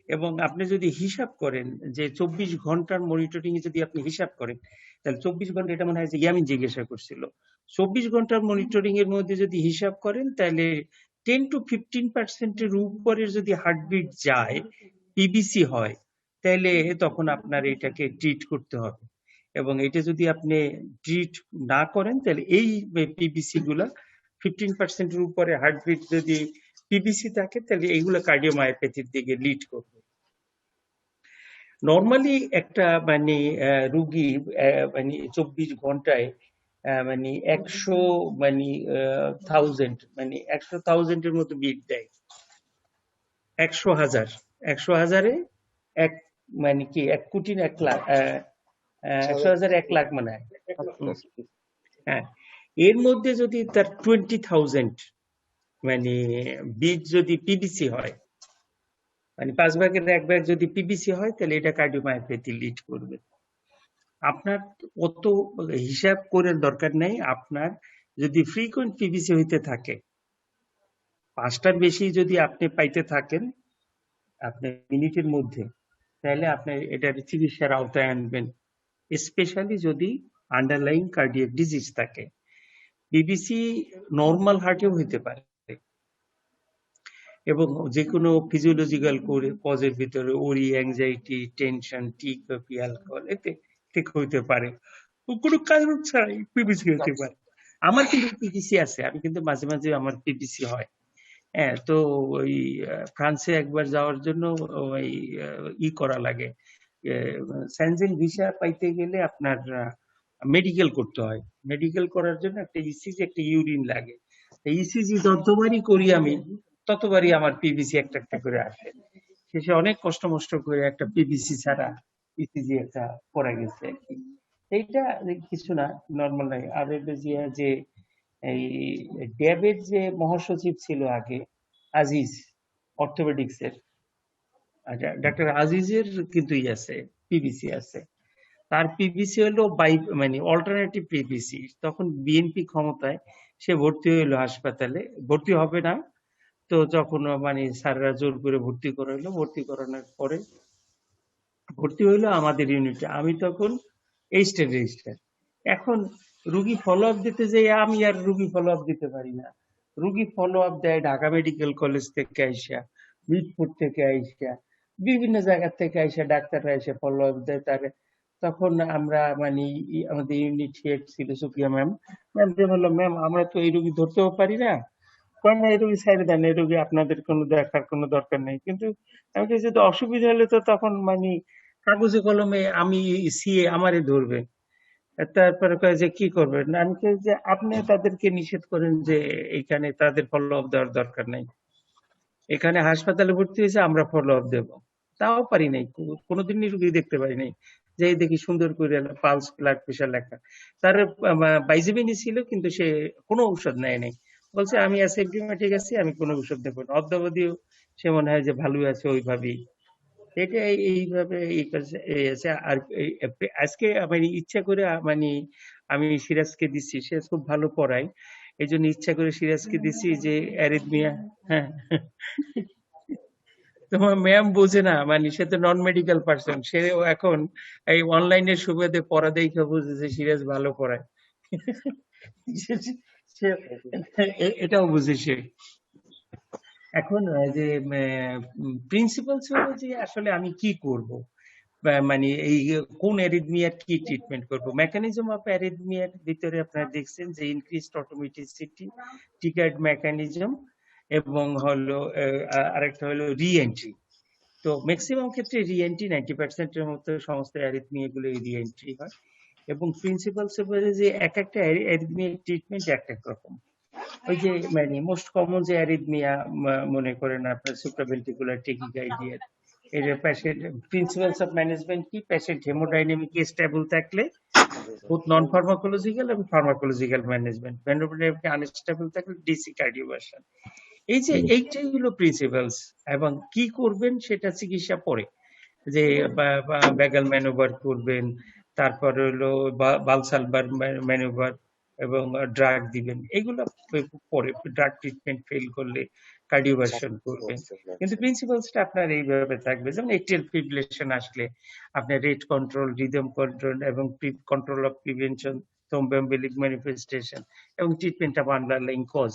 এবং আপনি যদি হিসাব করেন যে 24 ঘন্টার মনিটরিং এ যদি আপনি হিসাব করেন, তাহলে 24 ঘন্টা, এটা মনে হয় যে ইয়ামিন জিজ্ঞাসা করছিল, 24 ঘন্টার মনিটরিং এর মধ্যে যদি হিসাব করেন, তাহলে 10 to 15% উপরের যদি হার্টবিট যায়, পিবিসি হয়, তাহলে তখন আপনার এটাকে ট্রিট করতে হবে। এবং এটা যদি আপনি ট্রিট না করেন, তাহলে এই পিবিসি গুলা 15% উপরে হার্টবিট যদি পিবিসি থাকে, তাহলে এইগুলো কার্ডিওমায়োপ্যাথির দিকে লিড করবে। নর্মালি একটা মানে রুগী মানে 24 ঘন্টায় মানে 100 মানে 1000 মানে 100,000-এর মতো বিট দেয়। 100,000-এ এক মানে কি 1 কোটি না 1 লাখ, 100,000 1 লাখ মানে হয়। হ্যাঁ, এর মধ্যে যদি তার 20,000 মানে বিট যদি পিবিসি হয়, মানে 5 ভাগের 1 ভাগ যদি পিবিসি হয়, তাহলে এটা কার্ডিওমায়োপ্যাথি লিড করবে। আপনার অত হিসাব করে দরকার নেই। আপনার যদি ফ্রিকোয়েন্ট পিবিসি হইতে থাকে, 5টার বেশি যদি আপনি পাইতে থাকেন আপনি মিনিটের মধ্যে, তাহলে আপনি এটার চিকিৎসার আওতায় আনবেন, স্পেশালি যদি আন্ডারলাইং কার্ডিয়াক ডিজিজ থাকে। পিবিসি নর্মাল হার্টেও হইতে পারে, এবং যে কোনো ফিজিওলজিক্যাল কজের ভিতরে ওরি, অ্যাংজাইটি, টেনশন, টিক, অ্যালকোহল, এতে ঠিক হইতে পারে, কোনো কারণ ছাড়াই পিবিসি হতে পারে। আমার কিন্তু পিবিসি আছে, আমি কিন্তু মাঝে মাঝে আমার পিবিসি হয়। হ্যাঁ, তো ওই ফ্রান্সে একবার যাওয়ার জন্য ওই ই করা লাগে, স্যানজেন ভিসা পাইতে গেলে আপনার মেডিকেল করতে হয়। মেডিকেল করার জন্য একটা ইসিজি, একটা ইউরিন লাগে। ইসিজি যতবারই করি আমি, ততবারই আমার পিবিসি একটা একটা করে আসে। শেষে অনেক কষ্ট মষ্ট করে একটা পিবিসি ছাড়া ইসিজি একটা করা গেছে আর কি। এইটা কিছু না, নর্মাল নাই। আরএফএজিয়া যে এই ড্যাবের যে মহাসচিব ছিল আগে, আজিজ, অর্থোপেডিক্স এর, ডাক্তার আজিজের কিন্তু আছে, পিবিসি আছে। তার পিবিসি হলো মানে অল্টারনেটিভ পিবিসি। তখন বিএনপি ক্ষমতায়, সে ভর্তি হইলো হাসপাতালে, ভর্তি হবে না তো যখন মানে স্যাররা জোর করে ভর্তি করাইলো, ভর্তি করানোর পরে ভর্তি হইলো আমাদের ইউনিটে। আমি তখন এইচটের রেজিস্ট্রার। এখন রুগী ফলো আপ দিতে যাই, আমি আর রুগী ফলো আপ দিতে পারি না। রুগী ফলো আপ দেয় ঢাকা মেডিকেল কলেজ থেকে আইসা, মিরপুর থেকে আইসা, বিভিন্ন জায়গা থেকে আইসা ডাক্তাররা এসে ফলো আপ দেয় তারে। তখন আমরা মানে আমাদের ইউনিট হেড ছিল সুপ্রিয়া ম্যাম, ম্যাম যে বললো, ম্যাম আমরা তো এই রুগী ধরতেও পারি না, না এই রুগী সাইডে দেন, এই রুগী আপনাদের কোনো দেখার কোনো দরকার নেই। কিন্তু আমি যদি অসুবিধা হলে তো তখন মানে কাগজে কলমে আমি সিএ আমারে ধরবে। তারপরে কয় যে কি করবেন, আমি কই যে আপনি তাদেরকে নিষেধ করেন যে এখানে তাদের ফলো আপ দেওয়ার দরকার নাই, এখানে হাসপাতালে ভর্তি হয়েছে আমরা ফলো আপ দেবো। তাও পারি নাই, কোনোদিনই রুগী দেখতে পারি নাই। যে দেখি সুন্দর করে পালস, ব্লাড প্রেশার লেখা, তার বাইজিবিনি ছিল, কিন্তু সে কোনো ঔষধ নেয় নাই, বলছে আমি অ্যাসিম্পটোমেটিক আছি, আমি কোনো ওষুধ দেবো না। অদ্যাবধিও সে মনে হয় যে ভালোই আছে ওইভাবেই। এটা এইভাবে আছে। আর আজকে মানে ইচ্ছা করে মানে আমি সিরাজকে দিচ্ছি, সে খুব ভালো পড়ায়, এই জন্য ইচ্ছা করে সিরাজকে দিচ্ছি যে অ্যারিথমিয়া। হ্যাঁ, তোমার ম্যাম বোঝে না, মানে সে তো নন মেডিকেল পার্সন, সে এখন এই অনলাইনের সুবিধে পড়া দেখে বুঝেছে সিরাজ ভালো পড়ায়। এটাও বুঝে সে। এখন যে প্রিন্সিপালস হলো যে আসলে আমি কি করব, মানে এই কোন অ্যারিথমিয়ার কি ট্রিটমেন্ট করব। মেকানিজম অফ অ্যারিথমিয়ার ভিতরে আপনারা দেখছেন যে ইনক্রিজড অটোমেটিসিটি, ট্রিগার্ড মেকানিজম, এবং হলো আরেকটা হলো রি এন্ট্রি। তো ম্যাক্সিমাম ক্ষেত্রে রি এন্ট্রি 90% মতো সমস্ত অ্যারিথমিয়া গুলো রি এন্ট্রি হয়। এবং প্রিন্সিপালস বলে যে এক একটা অ্যারিথমিয়া ট্রিটমেন্ট এক এক রকম। ওই যে মানে মোস্ট কমন যে অ্যারিথমিয়া মনে করেন আপনার সুপ্রাভেন্ট্রিকুলার টেকিকার্ডিয়া, এর পেশেন্ট প্রিন্সিপালস অফ ম্যানেজমেন্ট কি, পেশেন্ট হেমোডাইনামিক স্টেবল থাকলে both non-pharmacological এবং pharmacological management, ভেন্ডোপোডিয়ামকে আনস্টেবল থাকলে ডিসি কার্ডিওভার্সন। এই যে এইটাই হলো প্রিন্সিপালস, এবং কি করবেন সেটা চিকিৎসা পরে, যে ব্যাগাল ম্যানোভার করবেন, তারপর হলো বালসালবার ম্যানোভার, এবং ড্রাগ দিবেন, এগুলো পরে। ড্রাগ ট্রিটমেন্ট ফেল করলে কার্ডিওভার্সন করবেন, কিন্তু প্রিন্সিপালসটা আপনার এইভাবে থাকবে। যেমন এটিএল ফিব্রিলেশন আসলে আপনার রেট কন্ট্রোল, রিদম কন্ট্রোল, এবং কন্ট্রোল অফ প্রিভেনশন, থ্রম্বোএম্বলিক ম্যানিফেস্টেশন, এবং ট্রিটমেন্ট অফ আন্ডারলাইং কজ।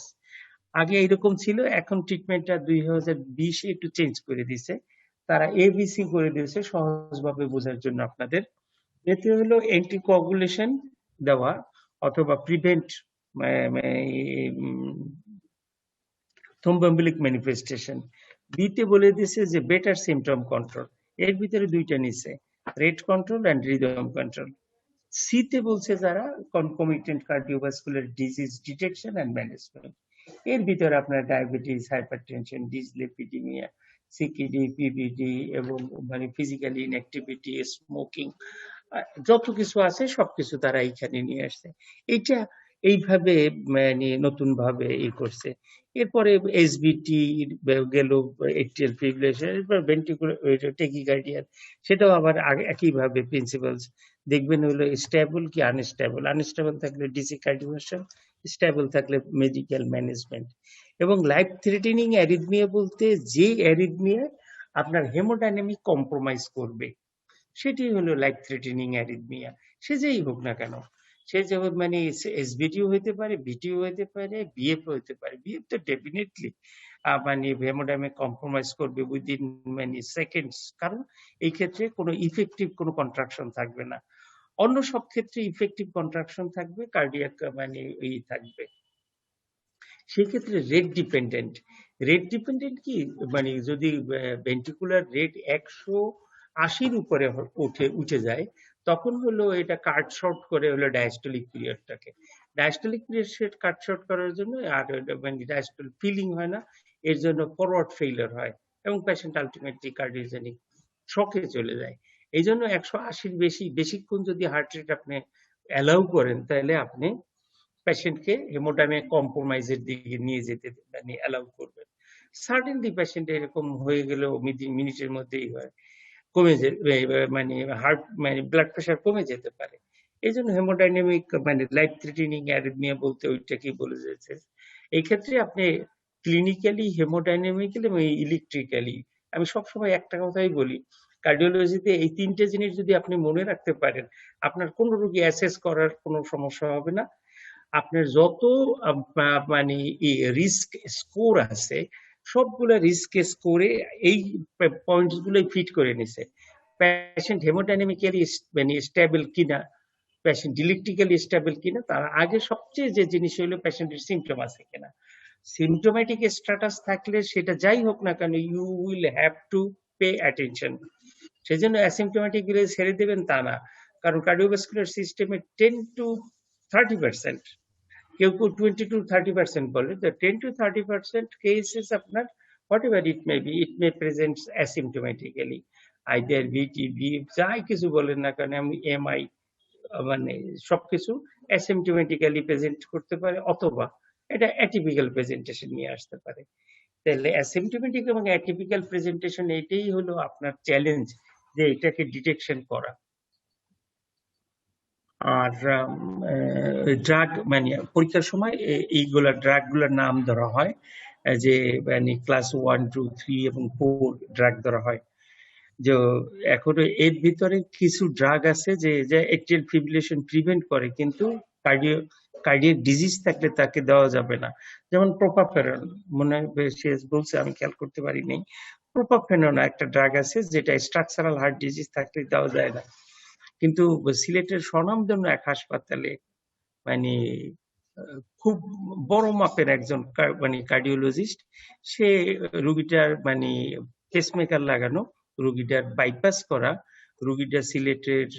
আগে এরকম ছিল, এখন ট্রিটমেন্টটা 2020-এ একটু চেঞ্জ করে দিয়েছে, তারা এবিসি করে দিয়েছে সহজভাবে বোঝার জন্য আপনাদের। এতে হলো অ্যান্টিকোয়াগুলেশন দেওয়া অথবা প্রিভেন্ট থ্রম্বোএম্বলিক ম্যানিফেস্টেশন। বিতে বলে দিয়েছে যে বেটার সিমটম কন্ট্রোল, এর ভিতরে দুইটা নিছে, rate control and rhythm control. সিতে বলছে যারা concomitant cardiovascular disease detection and management, এর ভিতরে আপনার diabetes, hypertension, dyslipidemia, CKD, PVD, এবং মানে ফিজিক্যালি ইনঅ্যাক্টিভিটি, স্মোকিং, যত কিছু আছে সবকিছু তারা এইখানে নিয়ে আসছে। এটা এইভাবে মানে নতুন ভাবে ই করছে। এরপরে এসবিটি গেল, এটিএল ফিব্রিলেশন, এরপর ভেন্ট্রিকুলার টেকিকার্ডিয়া, সেটাও আবার একইভাবে প্রিন্সিপালস দেখবেন হলো স্টেবল কি আনস্টেবল। আনস্টেবল থাকলে ডিসি কার্ডিওভার্সন, স্টেবল থাকলে মেডিকেল ম্যানেজমেন্ট। এবং লাইফ থ্রেটেনিং অ্যারিথমিয়া বলতে যে অ্যারিথমিয়া আপনার হেমোডাইনামিক কম্প্রোমাইজ করবে, সেটি হলো লাইফ থ্রেটেনিং অ্যারিথমিয়া। সে যেই হোক না কেন, সে যেমন মানে এসবিটিও হইতে পারে, বিটিও হইতে পারে, বিএফ হইতে পারে। বিএফ তো ডেফিনেটলি মানে হেমোডাইনামিক কম্প্রোমাইজ করবে উইদিন মানে সেকেন্ডস, কারণ এই ক্ষেত্রে কোনো ইফেক্টিভ কোনো কন্ট্রাকশন থাকবে না। অন্য সব ক্ষেত্রে ইফেক্টিভ কন্ট্রাকশন থাকবে, কার্ডিয়াক মানে ই থাকবে। সেক্ষেত্রে রেট ডিপেন্ডেন্ট। রেট ডিপেন্ডেন্ট কি, মানে যদি ভেন্ট্রিকুলার রেট 180-র উপরে উঠে যায়, তখন হলো এটা কাট শর্ট করে হলো ডায়াস্টলিক পিরিয়ডটাকে। ডায়াস্টলিক পিরিয়ড কাট শর্ট করার জন্য, আর মানে ডায়াস্টল ফিলিং হয় না, এর জন্য ফরওয়ার্ড ফেইলিওর হয়, এবং পেশেন্ট আলটিমেটলি কার্ডিওজেনিক শকে চলে যায়। এই জন্য 180-র বেশিক্ষণ যদি হার্ট রেট আপনি অ্যালাউ করেন, তাহলে আপনি পেশেন্টকে হেমোডাইনামিক কম্প্রোমাইজের দিকে নিয়ে যেতে মানে অ্যালাউ করবেন। সার্টেনলি পেশেন্ট এরকম হয়ে গেলেও মিনিটের মধ্যেই হয়, কমে মানে হার্ট মানে ব্লাড প্রেশার কমে যেতে পারে। এই জন্য হেমোডাইনামিক মানে লাইফ থ্রেটেনিং অ্যারিথমিয়া বলতে ওইটাকেই বলে যাচ্ছে। এই ক্ষেত্রে আপনি ক্লিনিক্যালি, হেমোডাইনামিক্যালি এবং ইলেকট্রিক্যালি, আমি সবসময় একটা কথাই বলি, কার্ডিওলজিতে এই তিনটে জিনিস যদি আপনি মনে রাখতে পারেন, আপনার কোনো রোগী অ্যাসেস করার কোনো সমস্যা হবে না। আপনার যত মানে রিস্ক স্কোর আছে, সবগুলো রিস্ক স্কোরে এই পয়েন্টস গুলোই ফিট করে নিছে। পেশেন্ট হেমোডাইনামিক্যালি মানে স্টেবল কিনা, পেশেন্ট ইলেকট্রিক্যালি স্টেবল কিনা, তার আগে সবচেয়ে যে জিনিস হলো পেশেন্টের সিমটম আছে কিনা। সিমটোম্যাটিক স্ট্যাটাস থাকলে সেটা যাই হোক না কেন, you will have to pay attention. সেজন্য অ্যাসিমটোম্যাটিক গুলো ছেড়ে দেবেন তা না, কারণ কার্ডিওভাস্কুলার সিস্টেমে 10-30%, কেউ 20-30% বলে, the 10-30% cases আপনার whatever it may be, it may present asymptomatically, either VTB যাই কিছু বলেন না কেন, এমআই মানে সবকিছু অ্যাসিমটোমেটিক্যালি প্রেজেন্ট করতে পারে, অথবা এটা অ্যাটিপিক্যাল প্রেজেন্টেশন নিয়ে আসতে পারে। তাহলে অ্যাসিমটোমেটিক এবং অ্যাটিপিক্যাল প্রেজেন্টেশন, এটাই হলো আপনার চ্যালেঞ্জ, যে এটাকে ডিটেকশন করা। আর ড্রাগ মানে পরীক্ষার সময় এইগুলা ড্রাগ গুলার নাম ধরা হয়, যে মানে ক্লাস 1, 2, 3 এবং 4 ড্রাগ ধরা হয়। যে এখন এর ভিতরে কিছু ড্রাগ আছে যে অ্যাট্রিয়াল ফিব্রিলেশন প্রিভেন্ট করে, কিন্তু কার্ডিয়াক ডিজিজ থাকলে তাকে দেওয়া যাবে না। যেমন প্রোপাফেরন, মনে হয় সে বলছে, আমি খেয়াল করতে পারিনি। প্রোপাফেরন একটা ড্রাগ আছে যেটা স্ট্রাকচারাল হার্ট ডিজিজ থাকলে দেওয়া যায় না, কিন্তু সিলেটের স্বনামধন্য এক হাসপাতালে মানে খুব বড় মাপের একজন মানে কার্ডিওলজিস্ট, সে রোগীটার মানে পেসমেকার লাগানো, রোগীটার বাইপাস করা, রোগীটা সিলেটের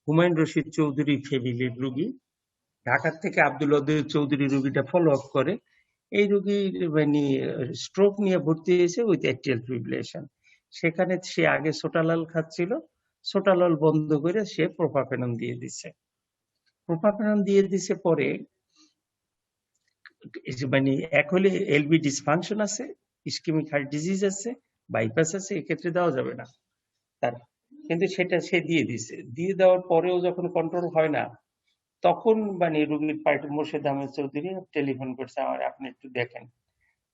হুমায়ুন রশিদ চৌধুরী ফ্যামিলির রোগী, ঢাকার থেকে আব্দুল ওদুদ চৌধুরী রোগীটা ফলো আপ করে। এই রোগীর মানে স্ট্রোক নিয়ে ভর্তি হয়েছে উইথ অ্যাট্রিয়াল ফিব্রিলেশন। সেখানে সে আগে সোটালাল খাচ্ছিল, সোটালাল বন্ধ করে সে প্রোপাফেনন দিয়ে দিচ্ছে। প্রোপাফেনন দিয়ে দিছে পরে মানে এক হলে এলবি ডিসফাংশন আছে, ইসকেমিক হার্ট ডিজিজ আছে, বাইপাস আছে, এক্ষেত্রে দেওয়া যাবে না তার। কিন্তু সেটা সে দিয়ে দিছে, দিয়ে দেওয়ার পরেও যখন কন্ট্রোল হয় না, তখন মানে রোগীর পার্টি মোর্শেদ আহমেদ চৌধুরী টেলিফোন করছে আমার, আপনি একটু দেখেন।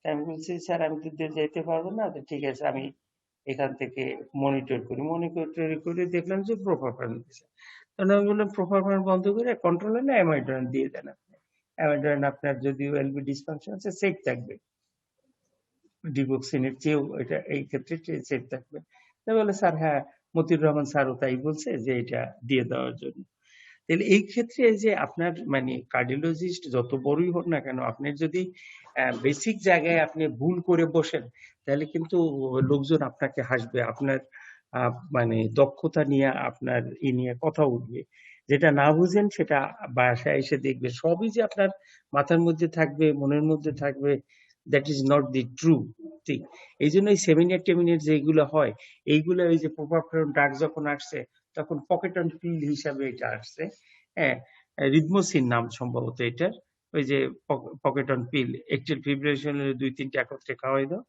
আমি বলছি, স্যার আমি তো যেতে পারবো না। ঠিক আছে, আমি এখান থেকে মনিটর করে দেখলাম যে প্রোপাফেরন দিচ্ছে। তখন আমি বললাম প্রোপাফেরন বন্ধ করে কন্ট্রোল হলে অ্যামাইড্রান দিয়ে দেন। অ্যামাইড্রান আপনার যদিও এলবি ডিসফাংশন আছে সেফ থাকবে, ডিগক্সিনের চেয়েও এটা এই ক্ষেত্রে সেফ থাকবে। তাই বলে, স্যার হ্যাঁ, মতিউর রহমান স্যারও তাই বলছে যে এটা দিয়ে দেওয়ার জন্য। তাহলে এই ক্ষেত্রে যে আপনার মানে কার্ডিওলজিস্ট যত বড়ই হোক না কেন, আপনার যদি বেসিক জায়গায় আপনি ভুল করে বসেন, তাহলে কিন্তু লোকজন আপনাকে হাসবে, আপনার মানে দক্ষতা নিয়ে আপনার নিয়ে কথা উঠবে। যেটা না বুঝেন সেটা বাসায় এসে দেখবে, সবই যে আপনার মাথার মধ্যে থাকবে, মনের মধ্যে থাকবে, that is not the true thing. এই জন্য এই সেমিনার টেমিনার যেগুলো হয়, এইগুলো ওই যে প্রোপাফেরন ড্রাগ যখন আসছে তখন পকেট অন পিল হিসাবে এটা আসছে। হ্যাঁ, রিদমোসিন নাম সম্ভবত এটার। ওই যে পকেট অন পিল, অ্যাট্রিয়াল ফিব্রিলেশনের 2-3টা একত্রে খাওয়াই দাও,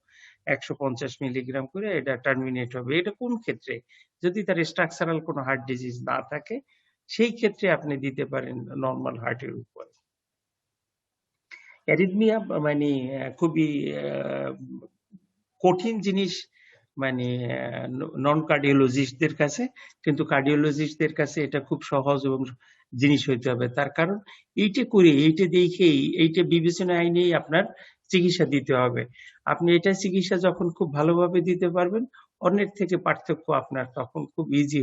150 মিলিগ্রাম করে, এটা টার্মিনেট হবে। এটা কোন ক্ষেত্রে? যদি তার স্ট্রাকচারাল কোনো হার্ট ডিজিজ না থাকে, সেই ক্ষেত্রে আপনি দিতে পারেন নর্মাল হার্টের উপরে। অ্যারিথমিয়া মানে খুবই কঠিন জিনিস মানে নন কার্ডিওলজিস্টদের কাছে, কিন্তু কার্ডিওলজিস্টদের কাছে এটা খুব সহজ এবং জিনিস হইতে হবে। তার কারণ এইটা করে, এইটা দেখেই, এইটা বিবেচনায় নিয়েই আপনার চিকিৎসা দিতে হবে। আপনি এটা চিকিৎসা যখন খুব ভালোভাবে দিতে পারবেন, অন্যের থেকে পার্থক্য আপনার তখন খুব ইজি